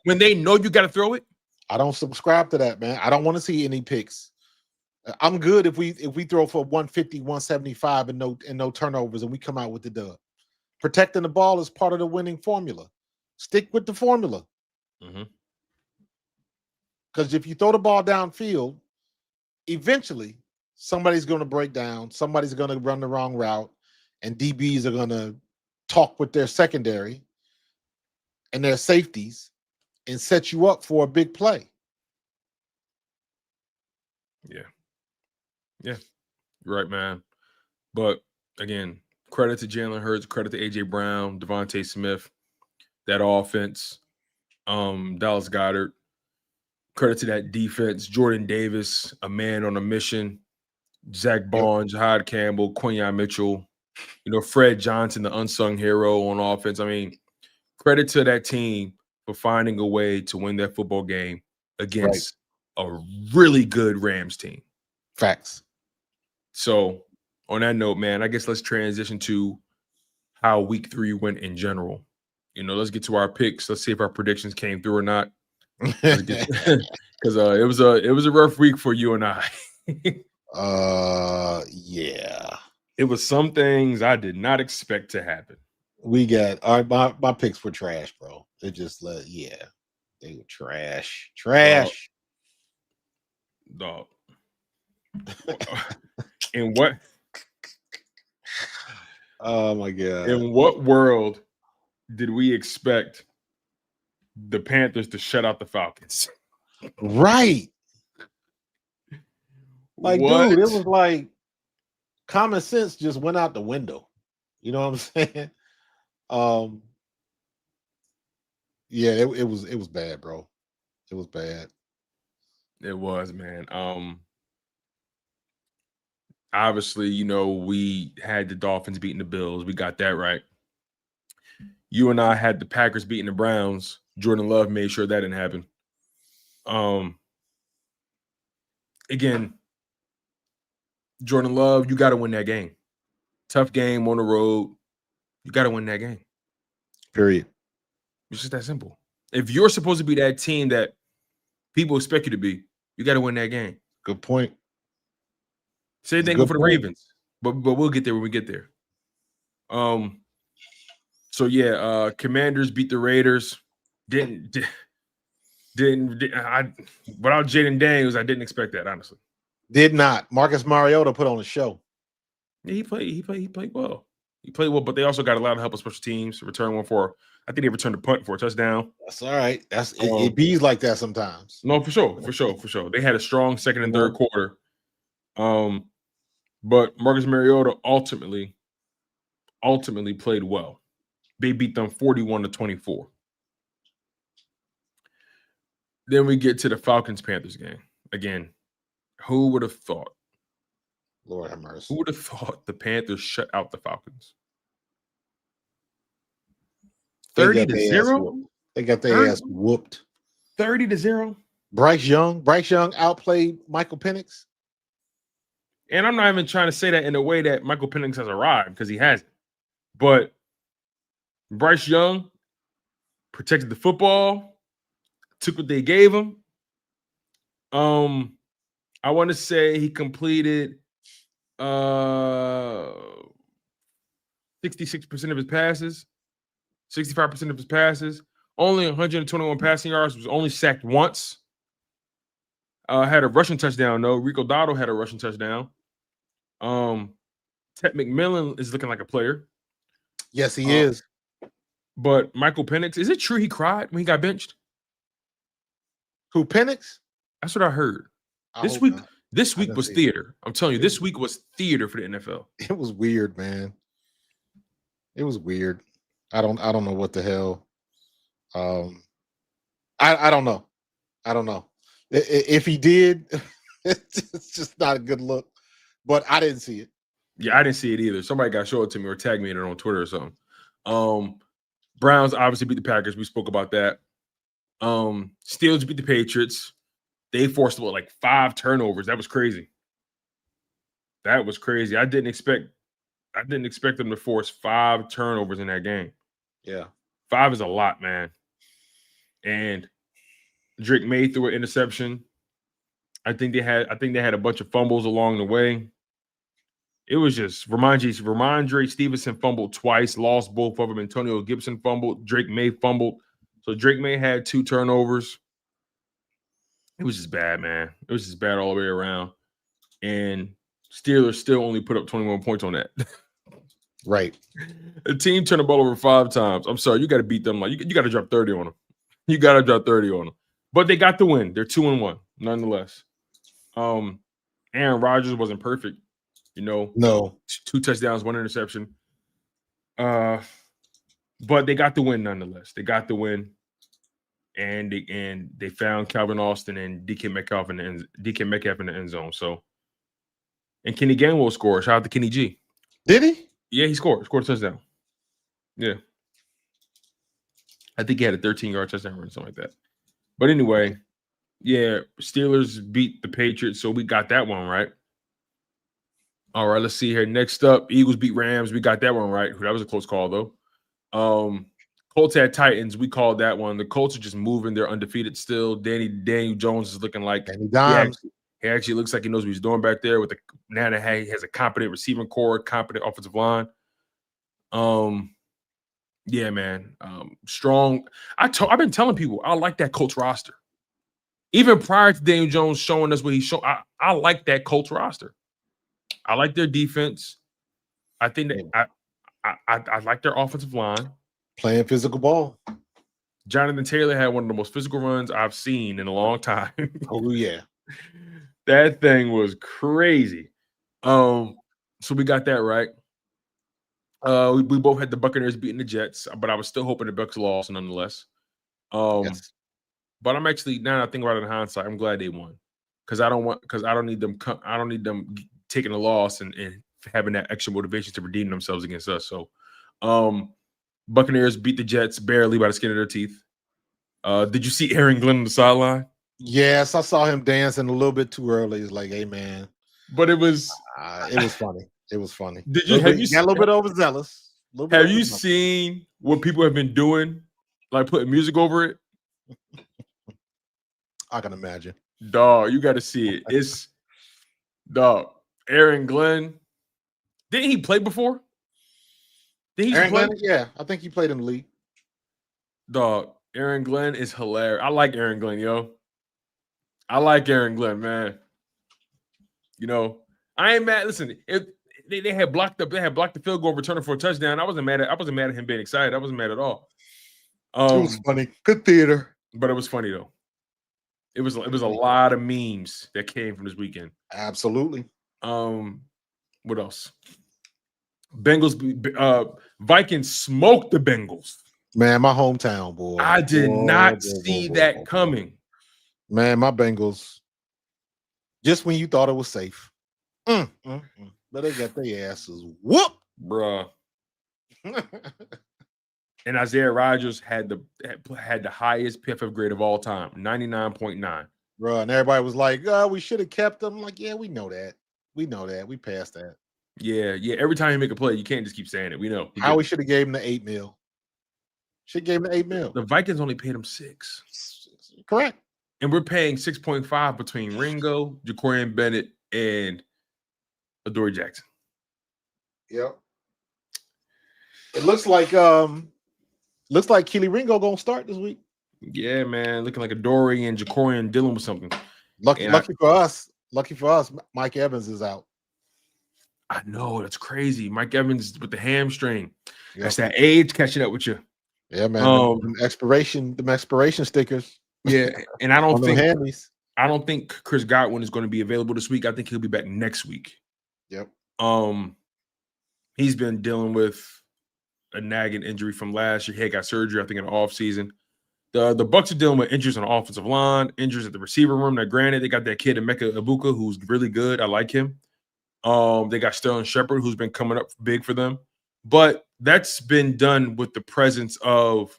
When they know you got to throw it? I don't subscribe to that, man. I don't want to see any picks. I'm good if we throw for 150, 175 and no turnovers and we come out with the dub. Protecting the ball is part of the winning formula. Stick with the formula. Because if you throw the ball downfield, eventually somebody's going to break down, somebody's going to run the wrong route, and DBs are going to talk with their secondary and their safeties and set you up for a big play. Yeah, you're right, man. But again, credit to Jalen Hurts, credit to AJ Brown, Davonte Smith, that offense, Dallas Goedert. Credit to that defense, Jordan Davis, a man on a mission, Zach Bond, Jihaad Campbell, Quinyon Mitchell, Fred Johnson, the unsung hero on offense. I mean, credit to that team for finding a way to win that football game against a really good Rams team. Facts. So on that note, man, I guess let's transition to how week 3 went in general. Let's get to our picks. Let's see if our predictions came through or not. Because it was a rough week for you and I. Yeah. It was some things I did not expect to happen. We got all right. My picks were trash, bro. They just they were trash. Trash. Dog. In what? Oh my god! In what world did we expect the Panthers to shut out the Falcons? Right. Like, what? dude, it was like common sense just went out the window. You know what I'm saying? Yeah, it was bad, bro. It was bad. It was, man. Obviously, you know, we had the Dolphins beating the Bills. We got that right. You and I had the Packers beating the Browns. Jordan Love made sure that didn't happen. Again, Jordan Love, you got to win that game. Tough game on the road. You got to win that game. Period. It's just that simple. If you're supposed to be that team that people expect you to be, you got to win that game. Good point. Same thing for the Ravens, but we'll get there when we get there. So yeah, Commanders beat the Raiders. Didn't without Jaden Daniels, I didn't expect that, honestly. Did not. Marcus Mariota put on a show. Yeah, he played well. He played well, but they also got a lot of help with special teams. Return one for, I think they returned a punt for a touchdown. That's all right. That's it bees like that sometimes. No, for sure. They had a strong second and third quarter. But Marcus Mariota ultimately played well. They beat them 41-24. Then we get to the Falcons-Panthers game. Again, who would have thought? Lord have mercy. Who would have thought the Panthers shut out the Falcons? 30-0? They got their ass whooped. 30-0? Bryce Young outplayed Michael Penix. And I'm not even trying to say that in a way that Michael Penix has arrived, because he hasn't. But Bryce Young protected the football, took what they gave him. I want to say he completed 66% of his passes, 65% of his passes, only 121 passing yards, was only sacked once. Had a rushing touchdown, though. Rico Dotto had a rushing touchdown. Ted McMillan is looking like a player. Yes, he is. But Michael Penix, is it true he cried when he got benched? Who, Penix? That's what I heard. This week was theater. I'm telling you, this week was theater for the NFL. It was weird, man. It was weird. I don't know what the hell. I don't know. I don't know. If he did, it's just not a good look. But I didn't see it. Yeah, I didn't see it either. Somebody got to show it to me or tag me in it on Twitter or something. Browns obviously beat the Packers. We spoke about that. Steelers beat the Patriots. They forced like 5 turnovers. That was crazy. I didn't expect them to force 5 turnovers in that game. Yeah. 5 is a lot, man. And Drake May threw an interception. I think they had a bunch of fumbles along the way. It was just Ramondre Stevenson fumbled twice, lost both of them. Antonio Gibson fumbled. Drake May fumbled. So Drake May had 2 turnovers. It was just bad, man. It was just bad all the way around. And Steelers still only put up 21 points on that. Right. The team turned the ball over 5 times. I'm sorry, you got to beat them. Like you got to drop 30 on them. You got to drop 30 on them. But they got the win. They're 2-1, nonetheless. Aaron Rodgers wasn't perfect. No. 2 touchdowns, 1 interception. But they got the win nonetheless. They got the win. And they found Calvin Austin and DK Metcalf in the end zone. So, and Kenny Gainwell scored. Shout out to Kenny G. Did he? Yeah, he scored. Scored a touchdown. Yeah. I think he had a 13-yard touchdown or something like that. But anyway, yeah, Steelers beat the Patriots, so we got that one right. All right, let's see here. Next up, Eagles beat Rams. We got that one right. That was a close call, though. Colts had Titans. We called that one. The Colts are just moving. They're undefeated still. Daniel Jones is looking like he actually looks like he knows what he's doing back there. Now he has a competent receiving core, competent offensive line. Yeah, man. Strong. I've been telling people I like that Colts roster. Even prior to Daniel Jones showing us what he showed, I like that Colts roster. I like their defense. I think that I like their offensive line. Playing physical ball. Jonathan Taylor had one of the most physical runs I've seen in a long time. Oh, yeah. That thing was crazy. So we got that right. We both had the Buccaneers beating the Jets, but I was still hoping the Bucs lost nonetheless. Yes. But I'm actually, now that I think about it in hindsight, I'm glad they won because I don't need them taking a loss and having that extra motivation to redeem themselves against us. So, Buccaneers beat the Jets barely by the skin of their teeth. Did you see Aaron Glenn on the sideline? Yes, I saw him dancing a little bit too early. It's like, hey, man. But it was funny. It was funny. Have you got a little bit overzealous? Have you seen what people have been doing, like putting music over it? I can imagine. Dog, you got to see it. It's dog. Aaron Glenn. Didn't he play before? Aaron Glenn, yeah, I think he played in the league. Dog, Aaron Glenn is hilarious. I like Aaron Glenn, yo. I like Aaron Glenn, man. You know, I ain't mad. Listen, if they had blocked the field goal returning for a touchdown, I wasn't mad at him being excited. I wasn't mad at all. It was funny. Good theater. But it was funny though. It was a lot of memes that came from this weekend. Absolutely. What else? Vikings smoked the Bengals. Man, my hometown, boy. I did not see that coming. Man, my Bengals. Just when you thought it was safe. But they got their asses whooped. Bruh. And Isaiah Rodgers had the highest PFF grade of all time, 99.9. Bruh, and everybody was like, we should have kept them. I'm like, yeah, we know that. We know that. We passed that. Yeah. Every time you make a play, you can't just keep saying it. We know. Howie should have gave him the $8 million. Should have gave him the $8 million. The Vikings only paid him $6 million. Correct. And we're paying 6.5 between Ringo, Jacorian Bennett, and Adoree Jackson. Yep. It looks like Keely Ringo gonna start this week. Yeah, man. Looking like Adoree and Jacorian dealing with something. Lucky for us, Mike Evans is out. I know, that's crazy. Mike Evans with the hamstring. Yep. That's that age catching up with you. Yeah, man. Them expiration stickers. Yeah, and I don't think Chris Godwin is going to be available this week. I think he'll be back next week. Yep. He's been dealing with a nagging injury from last year. He got surgery, I think, in the offseason. The Bucs are dealing with injuries on the offensive line, injuries at the receiver room. Now, granted, they got that kid Emeka Ibuka who's really good. I like him. They got Sterling Shepard who's been coming up big for them. But that's been done with the presence of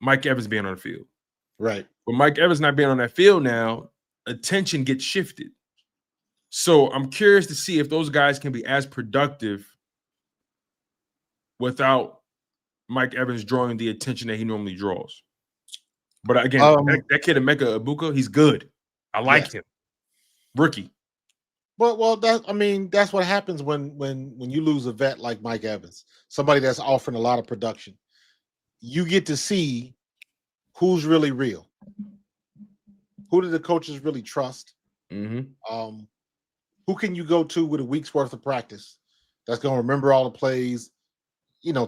Mike Evans being on the field. Right. But Mike Evans not being on that field now, attention gets shifted. So I'm curious to see if those guys can be as productive without Mike Evans drawing the attention that he normally draws. But again, that kid Emeka Ibuka, he's good. I like him. Rookie. Well, that's what happens when you lose a vet like Mike Evans, somebody that's offering a lot of production. You get to see who's really real. Who do the coaches really trust? Mm-hmm. Who can you go to with a week's worth of practice that's going to remember all the plays,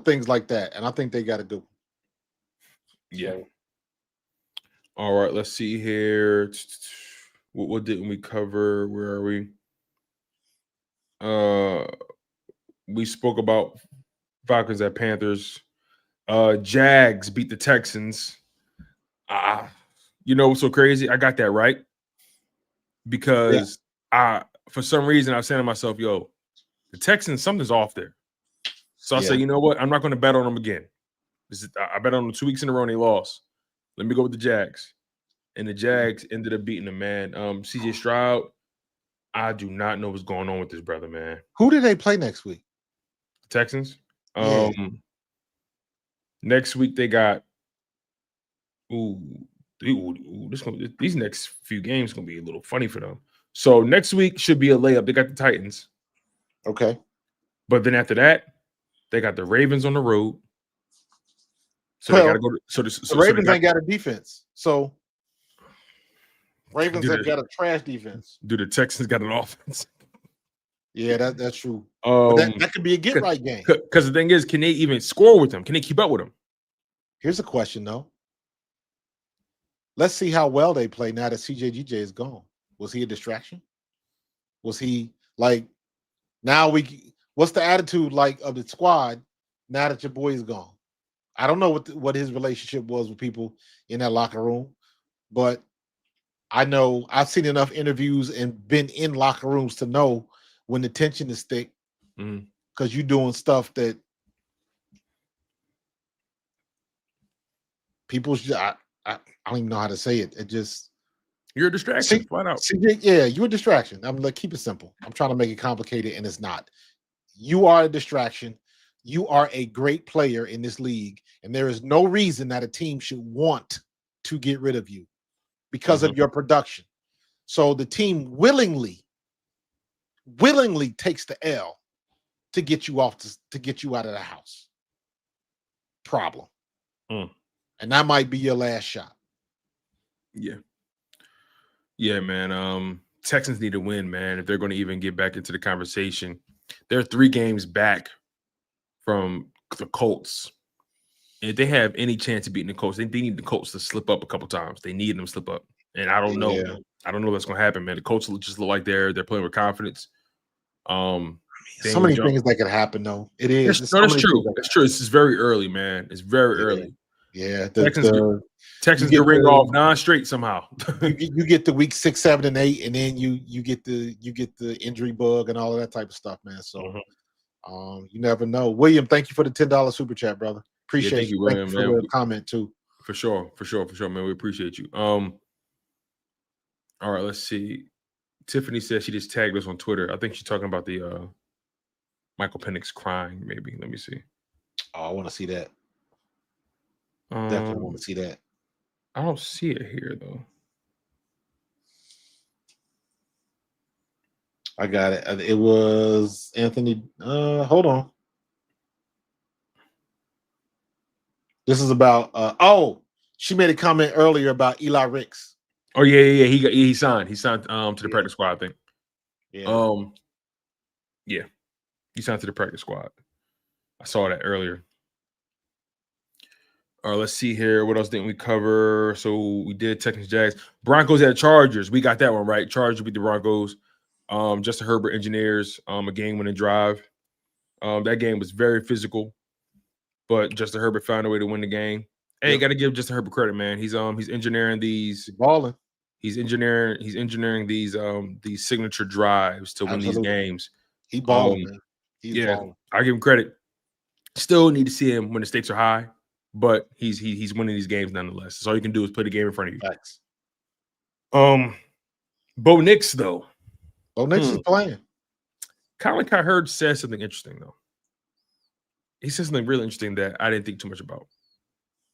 things like that. And I think they got to do. Yeah. All right, let's see here. What didn't we cover? Where are we? We spoke about Falcons at Panthers. Jags beat the Texans. You know what's so crazy? I got that right because for some reason I was saying to myself, yo, the Texans, something's off there. So I said, you know what? I'm not going to bet on them again. I bet on them 2 weeks in a row and they lost. Let me go with the Jags. And the Jags ended up beating them, man. CJ Stroud, I do not know what's going on with this brother, man. Who do they play next week? Texans. Next week they got these next few games gonna be a little funny for them. So next week should be a layup. They got the Titans. Okay. But then after that, They got the Ravens on the road. So they got to go to the Ravens ain't got a defense. So Ravens have got a trash defense. Do the Texans got an offense? Yeah, that's true. But that could be a get-right game. Because the thing is, can they even score with them? Can they keep up with them? Here's a question, though. Let's see how well they play now that CJGJ is gone. Was he a distraction? Was he like now what's the attitude like of the squad now that your boy is gone? I don't know what his relationship was with people in that locker room, but I know I've seen enough interviews and been in locker rooms to know when the tension is thick because you're doing stuff that people I don't even know how to say it. It just you're a distraction. Flat out. Yeah, you're a distraction. I'm like, keep it simple. I'm trying to make it complicated, and it's not. You are a distraction. You are a great player in this league, and there is no reason that a team should want to get rid of you because of your production. So the team willingly takes the L to get you off to get you out of the house. Problem. And that might be your last shot. Yeah, man. Texans need to win, man, if they're going to even get back into the conversation. They're 3 games back from the Colts. And if they have any chance of beating the Colts, they need the Colts to slip up a couple times. They need them to slip up. And I don't know. Yeah. I don't know what's going to happen, man. The Colts just look like they're playing with confidence. So many things that could happen, though. It is. That's true. That's true. This is very early, man. It's very early. Yeah. Texans can ring off 9 straight somehow. you get the week 6, 7, and 8, and then you get the injury bug and all of that type of stuff, man. So you never know. William, thank you for the $10 super chat, brother. Appreciate you. William, thank you for the comment too. For sure, man. We appreciate you. All right, let's see. Tiffany says she just tagged us on Twitter. I think she's talking about the Michael Penix crying, maybe. Let me see. Oh, I want to see that. Definitely want to see that. I don't see it here though. I got it. It was Anthony. Hold on. This is about. She made a comment earlier about Eli Ricks. Oh yeah. He signed. He signed to the practice squad, I think. Yeah. Yeah. He signed to the practice squad. I saw that earlier. All right, let's see here. What else didn't we cover? So we did Texans, Jags, Broncos at Chargers. We got that one right. Chargers beat the Broncos. Justin Herbert engineers a game-winning drive. That game was very physical, but Justin Herbert found a way to win the game. Hey, you got to give Justin Herbert credit, man. He's engineering these balling. He's engineering these signature drives to win these games. He balling, man. He's balling. I give him credit. Still need to see him when the stakes are high, but he's winning these games nonetheless. So all you can do is play the game in front of you. Facts. Bo Nix though. Bo Nix is playing. Colin Cowherd said something interesting though. He said something really interesting that I didn't think too much about.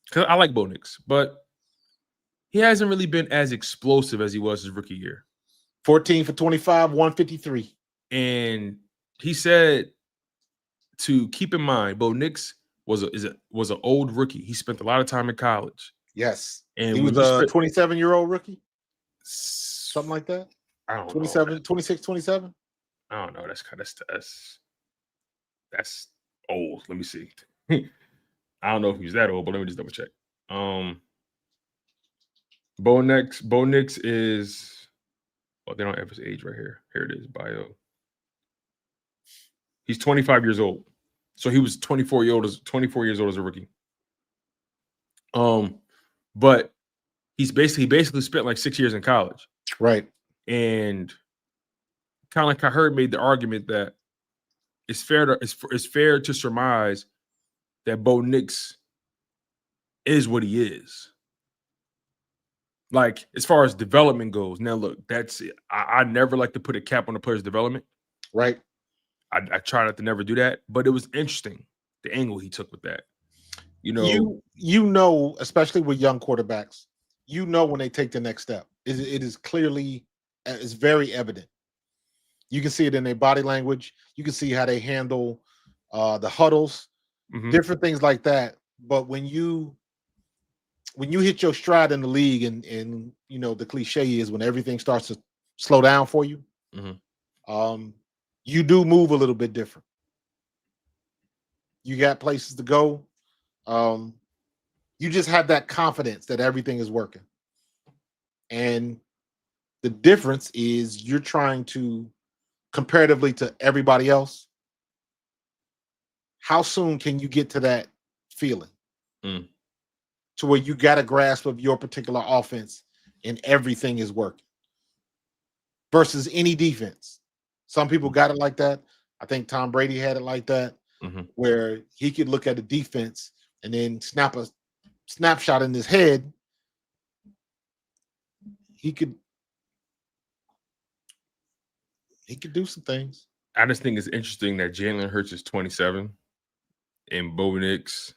Because I like Bo Nix, but he hasn't really been as explosive as he was his rookie year. 14 for 25, 153. And he said to keep in mind, Bo Nix was an old rookie. He spent a lot of time in college. Yes. And he was a 27-year-old rookie? Something like that? I don't 27, know. 26, 27? I don't know. That's old. Let me see. I don't know if he's that old, but let me just double check. Bo Nix is they don't have his age right here. Here it is, bio. He's 25 years old. So he was 24 years old as a rookie. But he basically spent like 6 years in college. Right. And Colin Cowherd made the argument that it's fair to surmise that Bo Nix is what he is. Like, as far as development goes. Now, look, that's it. I never like to put a cap on a player's development. Right. I try not to never do that, but it was interesting, the angle he took with that. You know, especially with young quarterbacks, when they take the next step. It is clearly, it's very evident. You can see it in their body language. You can see how they handle the huddles, different things like that. But when you hit your stride in the league, and you know the cliche is when everything starts to slow down for you, you do move a little bit different. You got places to go. You just have that confidence that everything is working. And the difference is you're trying to, comparatively to everybody else, how soon can you get to that feeling to where you got a grasp of your particular offense and everything is working versus any defense? Some people got it like that. I think Tom Brady had it like that, where he could look at the defense and then snap a snapshot in his head. He could do some things. I just think it's interesting that Jalen Hurts is 27 and Bo Nix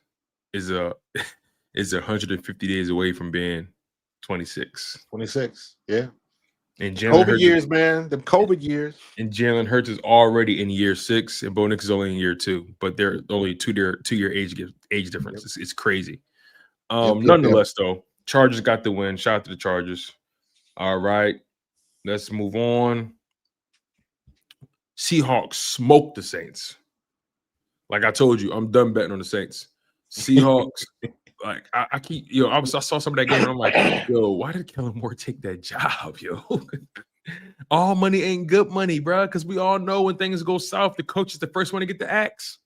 is 150 days away from being 26. 26, yeah. And Jalen COVID years, man. The COVID years. And Jalen Hurts is already in year 6, and Bo Nix is only in year 2. But they're only two-year age difference. It's crazy. Nonetheless, though, Chargers got the win. Shout out to the Chargers. All right, let's move on. Seahawks smoked the Saints. Like I told you, I'm done betting on the Saints. Seahawks, like I keep, I saw some of that game and I'm like, yo, why did Kellen Moore take that job, yo? All money ain't good money, bro. Because we all know when things go south, the coach is the first one to get the axe.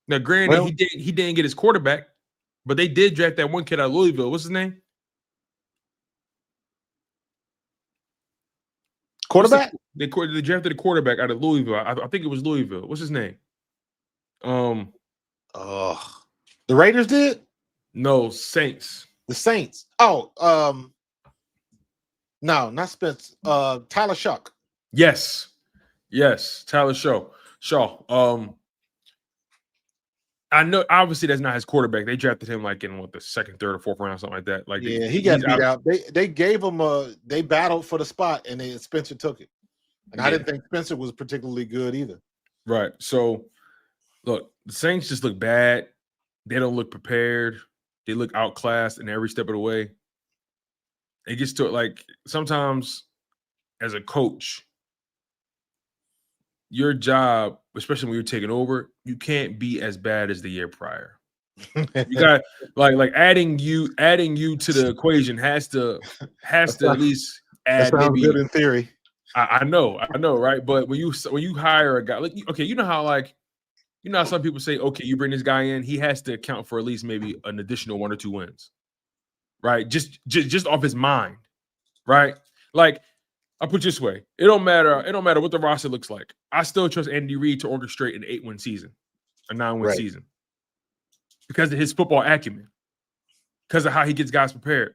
Now, granted, he didn't get his quarterback, but they did draft that one kid out of Louisville. What's his name? Quarterback? They drafted a quarterback out of Louisville. I think it was Louisville. What's his name? The Raiders did? No, Saints. The Saints. Oh, no, not Spence. Tyler Shough. Yes, Tyler Shaw. I know obviously that's not his quarterback. They drafted him like in the second, third, or fourth round, something like that. Like he got beat out. They gave him they battled for the spot and then Spencer took it. And I didn't think Spencer was particularly good either. Right. So look, the Saints just look bad. They don't look prepared. They look outclassed in every step of the way. It gets to like sometimes as a coach, your job, especially when you're taking over, you can't be as bad as the year prior. You got like adding you to the equation has to at least add. That sounds maybe good in theory. I know, right? But when you hire a guy, like okay, you know how some people say, okay, you bring this guy in, he has to account for at least maybe an additional 1 or 2 wins, right? Just off his mind, right? Like I'll put it this way: it don't matter what the roster looks like. I still trust Andy Reid to orchestrate an 8-win season, a 9-win season, because of his football acumen, because of how he gets guys prepared.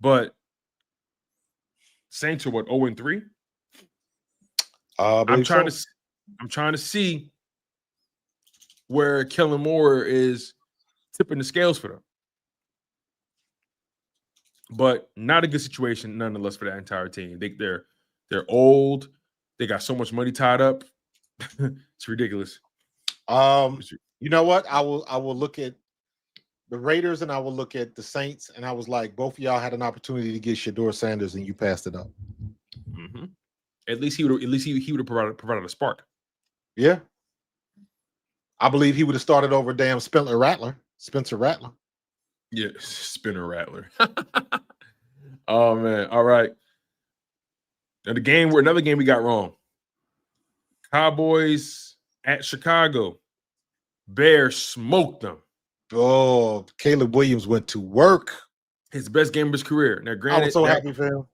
But Saints are what 0-3. I'm trying to see where Kellen Moore is tipping the scales for them. But not a good situation, nonetheless, for that entire team. They're old. They got so much money tied up. It's ridiculous. You know what? I will look at the Raiders and I will look at the Saints, and I was like, both of y'all had an opportunity to get Shedeur Sanders, and you passed it up. Mm-hmm. At least he would have provided a spark. Yeah, I believe he would have started over damn Spencer Rattler. Yeah, Spinner Rattler. Oh man! All right. Now another game we got wrong. Cowboys at Chicago. Bears smoked them. Oh, Caleb Williams went to work. His best game of his career. Now, granted, I was so happy for him.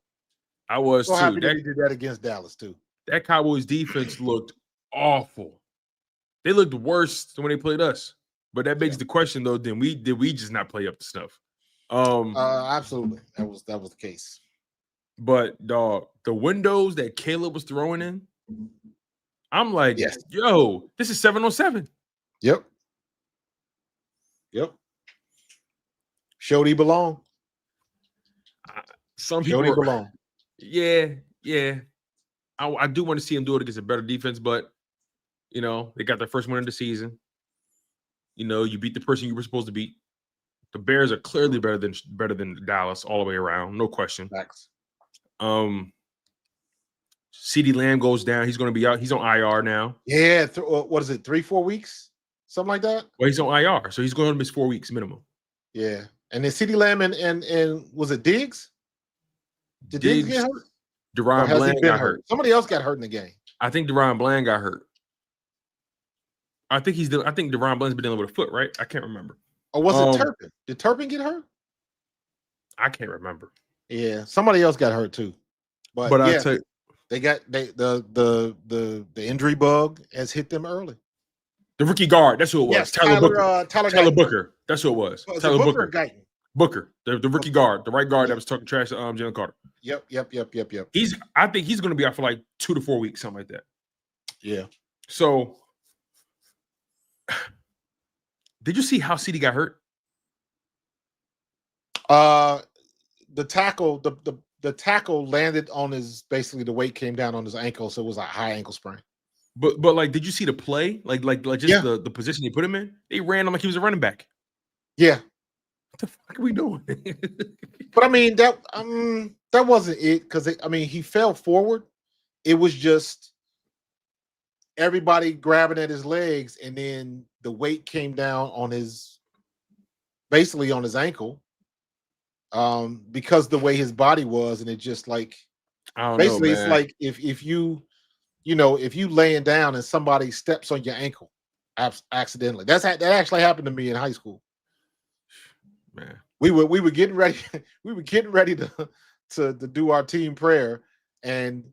I was so too. Happy that he did that against Dallas too. That Cowboys defense looked awful. They looked worse than when they played us. But that begs the question, though: did we just not play up to snuff? Absolutely, that was the case. But dog, the windows that Caleb was throwing in, I'm like, yes. Yo, this is 7-on-7. Yep. Showed he belong. Some people belong. Yeah. I do want to see him do it against a better defense, but You know, they got their first win of the season. You know, you beat the person you were supposed to beat. The Bears are clearly better than Dallas all the way around, no question. Facts. CeeDee Lamb goes down. He's going to be out. He's on IR now. Yeah, what is it? 3-4 weeks, something like that. Well, he's on IR, so he's going to miss 4 weeks minimum. Yeah, and then CeeDee Lamb and was it Diggs? Did Diggs get hurt? Deron Bland got hurt. Somebody else got hurt in the game. I think Deron Bland got hurt. I think Deron Bland's been dealing with a foot, right? I can't remember. Or was it Turpin? Did Turpin get hurt? I can't remember. Yeah, somebody else got hurt too. But yeah, I tell you, the injury bug has hit them early. The rookie guard, that's who it was. Yes, Tyler Booker. That's who it was. Tyler Booker. Booker, the rookie guard, the right guard that was talking trash to Jalen Carter. Yep. I think he's going to be out for like 2 to 4 weeks, something like that. Yeah. So, did you see how CeeDee got hurt? The tackle, the tackle landed on his, basically the weight came down on his ankle, so it was a high ankle sprain. But like, did you see the play? Like just the position he put him in? They ran him like he was a running back. Yeah. What the fuck are we doing? But I mean that wasn't it, because he fell forward. It was just everybody grabbing at his legs, and then the weight came down on basically on his ankle, because the way his body was, and it just like basically it's like if you laying down and somebody steps on your ankle accidentally. That actually happened to me in high school. Man, we were getting ready. We were getting ready to do our team prayer, and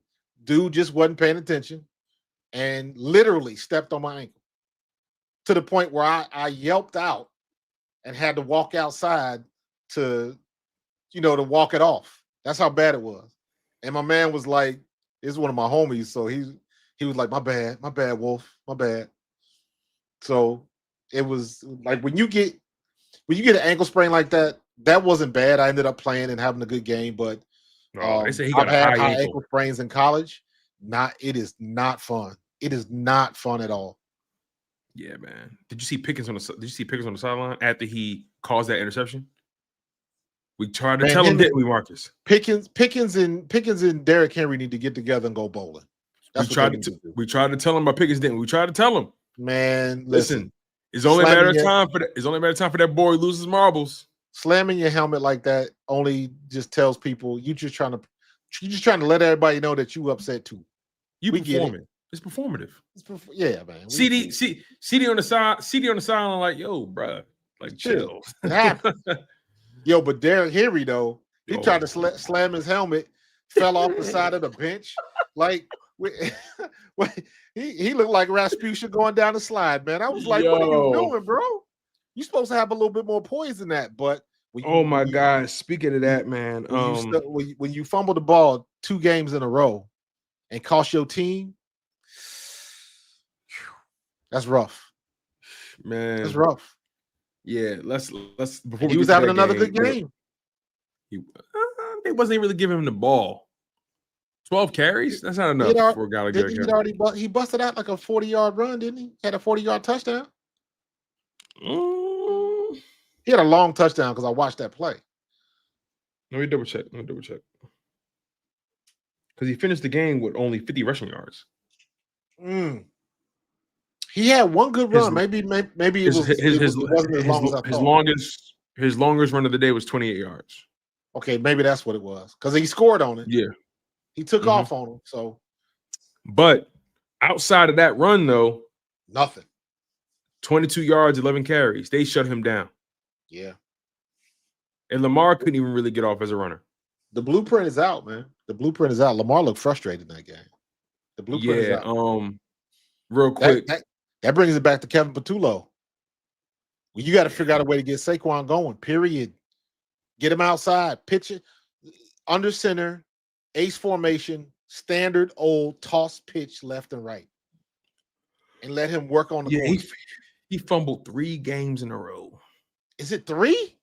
dude just wasn't paying attention and literally stepped on my ankle to the point where I yelped out and had to walk outside to walk it off. That's how bad it was. And my man was like, "This is one of my homies," so he was like, my bad, Wolf, my bad." So it was like when you get an ankle sprain like that, that wasn't bad. I ended up playing and having a good game, but they say he got I've a had high high ankle sprains in college. It is not fun. It is not fun at all. Yeah, man. Did you see Pickens on the sideline after he caused that interception? We tried to tell him, didn't we, Marcus? Pickens and Derrick Henry need to get together and go bowling. We tried to tell him about Pickens, didn't we? We tried to tell him. Man, listen. It's only a matter of time for that boy loses marbles. Slamming your helmet like that only just tells people you're just trying to let everybody know that you upset too. You performing. It's performative. Yeah, man. CD on the sideline, like, yo, bro, like chill. Yo, but Derrick Henry though, he tried to slam his helmet, fell off the side of the bench, like he looked like Rasputia going down the slide, man. I was like, what are you doing, bro? You're supposed to have a little bit more poise than that. But my God, speaking of that, man, when you fumble the ball 2 games in a row and cost your team, that's rough, man. That's rough. Yeah, let's. Before he was having another good game. They wasn't even really giving him the ball. 12 carries? That's not enough for a guy like that. He busted out like a 40-yard run, didn't he? Had a 40-yard touchdown. He had a long touchdown because I watched that play. Let me double check. Because he finished the game with only 50 rushing yards. He had one good run. Maybe it wasn't as long as I thought. His longest run of the day was 28 yards. Okay, maybe that's what it was. Because he scored on it. Yeah. He took off on him. So, but outside of that run, though, nothing. 22 yards, 11 carries. They shut him down. Yeah. And Lamar couldn't even really get off as a runner. The blueprint is out, man. The blueprint is out. Lamar looked frustrated in that game. The blueprint is out. Real quick. That brings it back to Kevin Patullo. Well, you got to figure out a way to get Saquon going, period. Get him outside, pitch it under center, ace formation, standard old toss pitch left and right. And let him work on the corner. He fumbled 3 games in a row. Is it 3?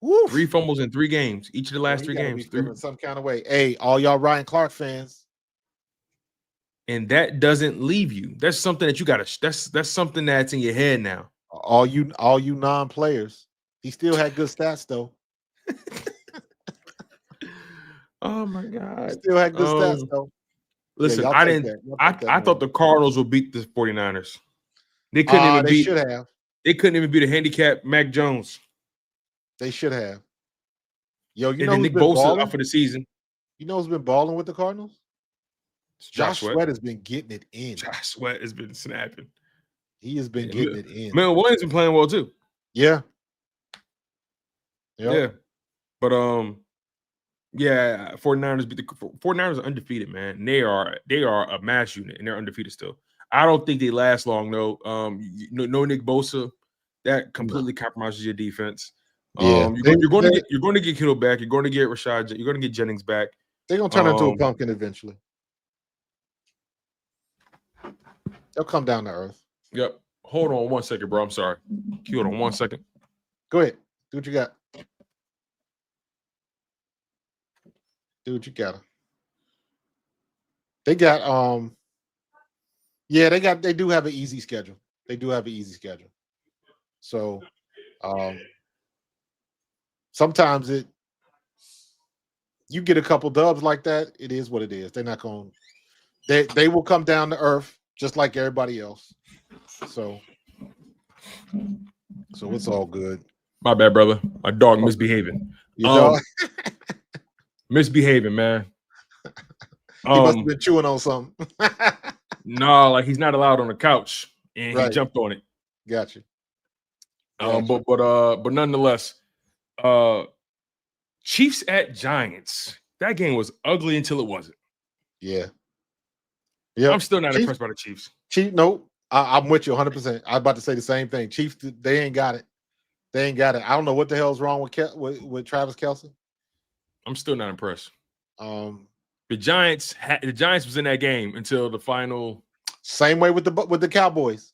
Woo. 3 fumbles in 3 games. Each of the last 3 games. Some kind of way. Hey, all y'all Ryan Clark fans. And that doesn't leave you. That's something that you got to. That's something that's in your head now. All you non-players. He still had good stats though. Oh my God. Still had good stats though. Listen, Yeah, I didn't. I thought the Cardinals would beat the 49ers. They couldn't even beat. Should have. They couldn't even beat a handicapped Mac Jones. They should have. Yo, you and know then who's Nick been Bosa balling out for the season. You know who's been balling with the Cardinals? Josh Sweat has been getting it in. Josh Sweat has been snapping. He has been getting it in. Mel Williams been playing well too. Yeah. Yep. Yeah. But 49ers beat the 49ers are undefeated, man. And they are a mass unit and they're undefeated still. I don't think they last long though. No Nick Bosa, that completely compromises your defense. Yeah. You're going to get Kittle back. You're going to get Rashad. You're going to get Jennings back. They're going to turn into a pumpkin eventually. They'll come down to earth. Yep. Hold on 1 second, bro. I'm sorry. Hold on 1 second. Go ahead. Do what you got. Do what you got. They got they do have an easy schedule. So sometimes you get a couple dubs like that, it is what it is. They're not going they will come down to earth just like everybody else. So it's all good. My bad, brother. My dog misbehaving. Misbehaving, man. He must have been chewing on something. No, like he's not allowed on the couch, and he jumped on it. Gotcha. But nonetheless, Chiefs at Giants. That game was ugly until it wasn't. Yeah. Yeah. I'm still not impressed by the Chiefs. No, I'm with you 100%. I was about to say the same thing. Chiefs, they ain't got it. I don't know what the hell's wrong with Travis Kelce. I'm still not impressed. The Giants was in that game until the final. Same way with the Cowboys.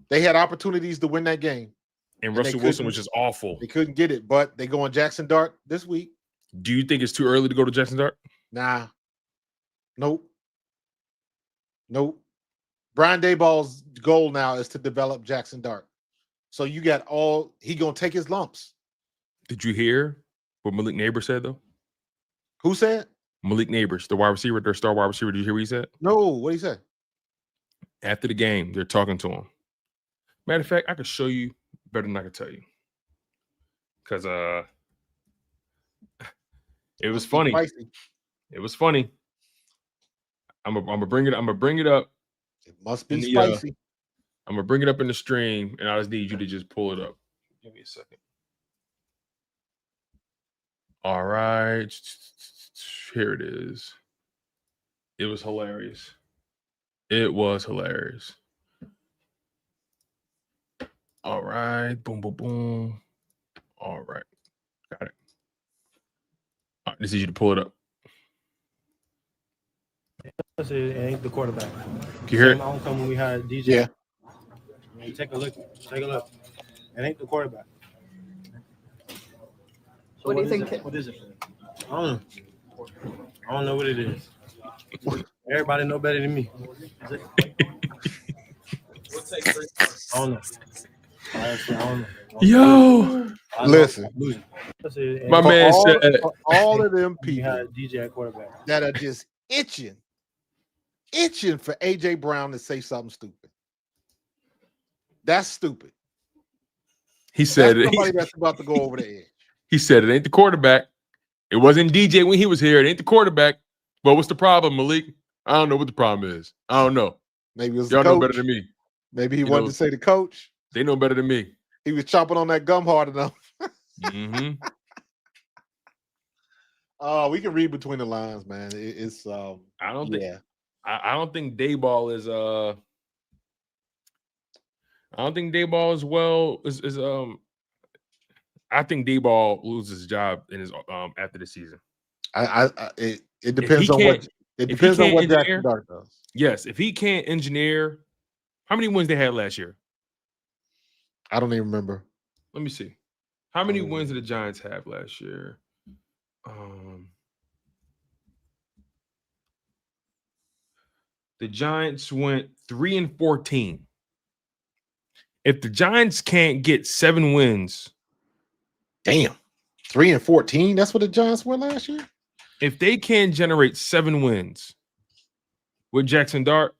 They had opportunities to win that game. And Russell Wilson was just awful. They couldn't get it, but they go on Jackson Dart this week. Do you think it's too early to go to Jackson Dart? Nah. Nope. Brian Daboll's goal now is to develop Jackson Dart. So you got he gonna take his lumps. Did you hear what Malik Neighbors said though? Who said? Malik Neighbors, the wide receiver, their star wide receiver. Did you hear what he said? No, what did he say? After the game, they're talking to him. Matter of fact, I could show you better than I could tell you. Because it was funny. Spicy. It was funny. I'm gonna bring it up. It must be spicy. I'm gonna bring it up in the stream, and I just need you to just pull it up. Give me a second. All right, here it is. It was hilarious. All right, boom, boom, boom. All right, got it. All right, this is you to pull it up. It ain't the quarterback. Can you hear it? Homecoming when we had DJ. Yeah. Take a look. It ain't the quarterback. So what do you think? What is it? I don't know what it is. Everybody know better than me. I don't know. Yo, listen. My man said all of them people had DJ at quarterback that are just itching for AJ Brown to say something stupid. That's stupid. He said that's somebody that's about to go over the edge. He said it ain't the quarterback. It wasn't DJ when he was here. It ain't the quarterback. But what's the problem, Malik? I don't know what the problem is. I don't know. Maybe it was y'all know better than me. Maybe he wanted to say the coach. They know better than me. He was chomping on that gum hard enough. Mm-hmm. We can read between the lines, man. It's I don't think Dayball is I don't think Dayball is I think Dayball loses his job in his after the season. It depends on what Jackson Dart does. Yes, if he can't engineer, how many wins they had last year? I don't even remember. Let me see. How many wins did the Giants have last year? The Giants went 3-14. If the Giants can't get 7 wins, damn, 3-14. That's what the Giants were last year. If they can generate 7 wins with Jackson Dart,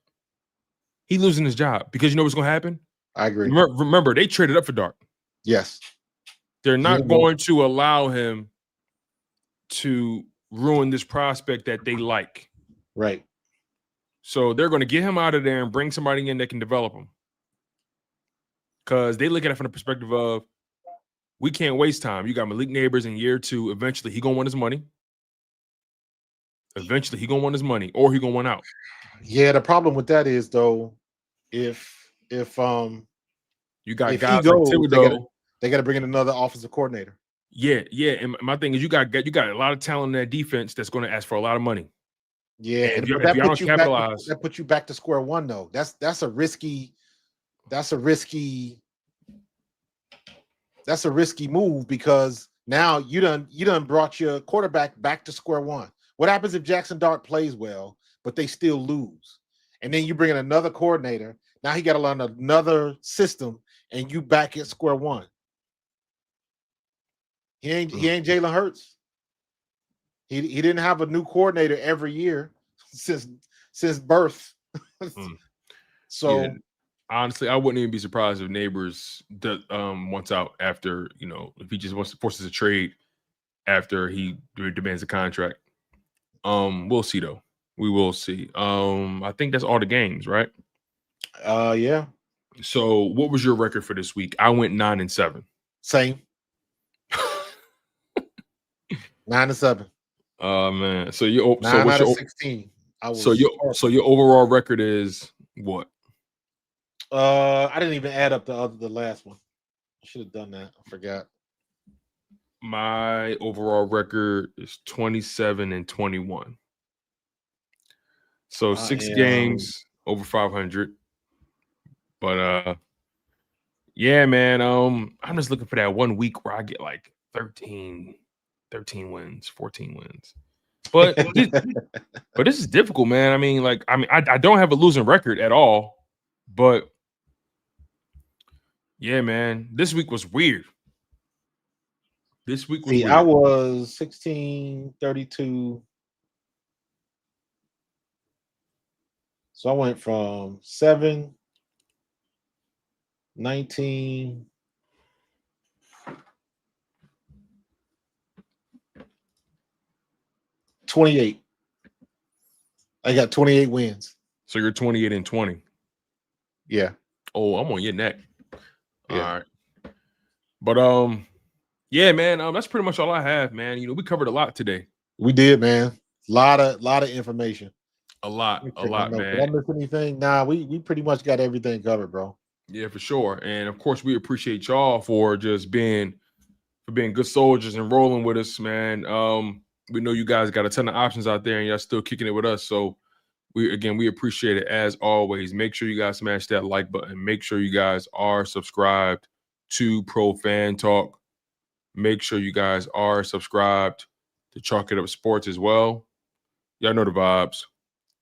he losing his job because you know what's going to happen. I agree. Remember, they traded up for Dart. Yes, they're not going to allow him to ruin this prospect that they like. Right. So they're going to get him out of there and bring somebody in that can develop him. Because they look at it from the perspective of, we can't waste time. You got Malik Neighbors in year 2. Eventually, he going to want his money. Or he going to want out. Yeah, the problem with that is, though, if you got guys like Thibodeau, they got to bring in another offensive coordinator. Yeah. And my thing is, you got a lot of talent in that defense that's going to ask for a lot of money. Yeah, that puts you back to square one, though. That's a risky move because now you done brought your quarterback back to square one. What happens if Jackson Dart plays well, but they still lose? And then you bring in another coordinator. Now he got to learn another system, and you back at square one. He ain't Jalen Hurts. He didn't have a new coordinator every year since birth. So yeah, honestly, I wouldn't even be surprised if Neighbors wants out after, if he just forces a trade after he demands a contract. We'll see though. We will see. I think that's all the games, right? Yeah. So what was your record for this week? I went 9-7. Same. 9-7. Man. So you 9 out of 16. So your overall record is what? I didn't even add up the last one. I should have done that. I forgot. My overall record is 27-21. So 6 games over 500. But yeah, man. I'm just looking for that 1 week where I get like 13 wins, 14 wins. But this is difficult, man. I don't have a losing record at all. But yeah, man, this week was weird. I was 16-32. So I went from 7, 19, 28. I got 28 wins. So you're 28-20. Yeah. Oh, I'm on your neck. Yeah. All right. But yeah, man, that's pretty much all I have, man. We covered a lot today. We did, man. A lot of information. A lot, man. Did I miss anything? Nah, we pretty much got everything covered, bro. Yeah, for sure. And of course, we appreciate y'all for just being good soldiers and rolling with us, man. We know you guys got a ton of options out there and y'all still kicking it with us. So we appreciate it as always. Make sure you guys smash that like button. Make sure you guys are subscribed to Pro Fan Talk. Make sure you guys are subscribed to Chalk It Up Sports as well. Y'all know the vibes.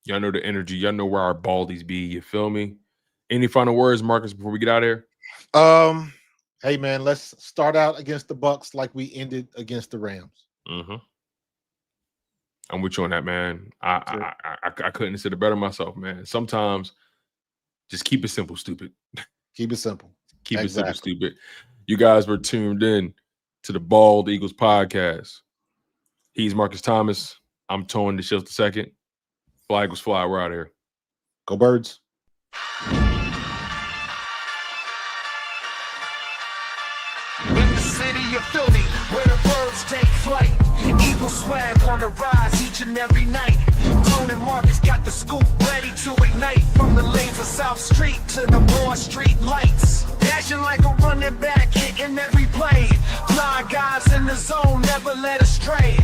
Y'all know the energy. Y'all know where our baldies be. You feel me? Any final words, Marcus, before we get out of here? Hey, man, let's start out against the Bucks like we ended against the Rams. Mm-hmm. I'm with you on that, man. I couldn't have said it better myself, man. Sometimes just keep it simple, stupid. Keep it simple. Keep it simple, stupid. You guys were tuned in to the Bald Eagles podcast. He's Markus Thomas. I'm Tone DeShields II. Flag was fly. We're out of here. Go Birds. In the city of Philly, where the birds take flight, Eagle swag on the rise each and every night. Tone and Markus got the scoop ready to ignite. From the lanes of South Street to the Moore Street lights. Dashing like a running back, hitting every play. Fly guys in the zone, never led astray.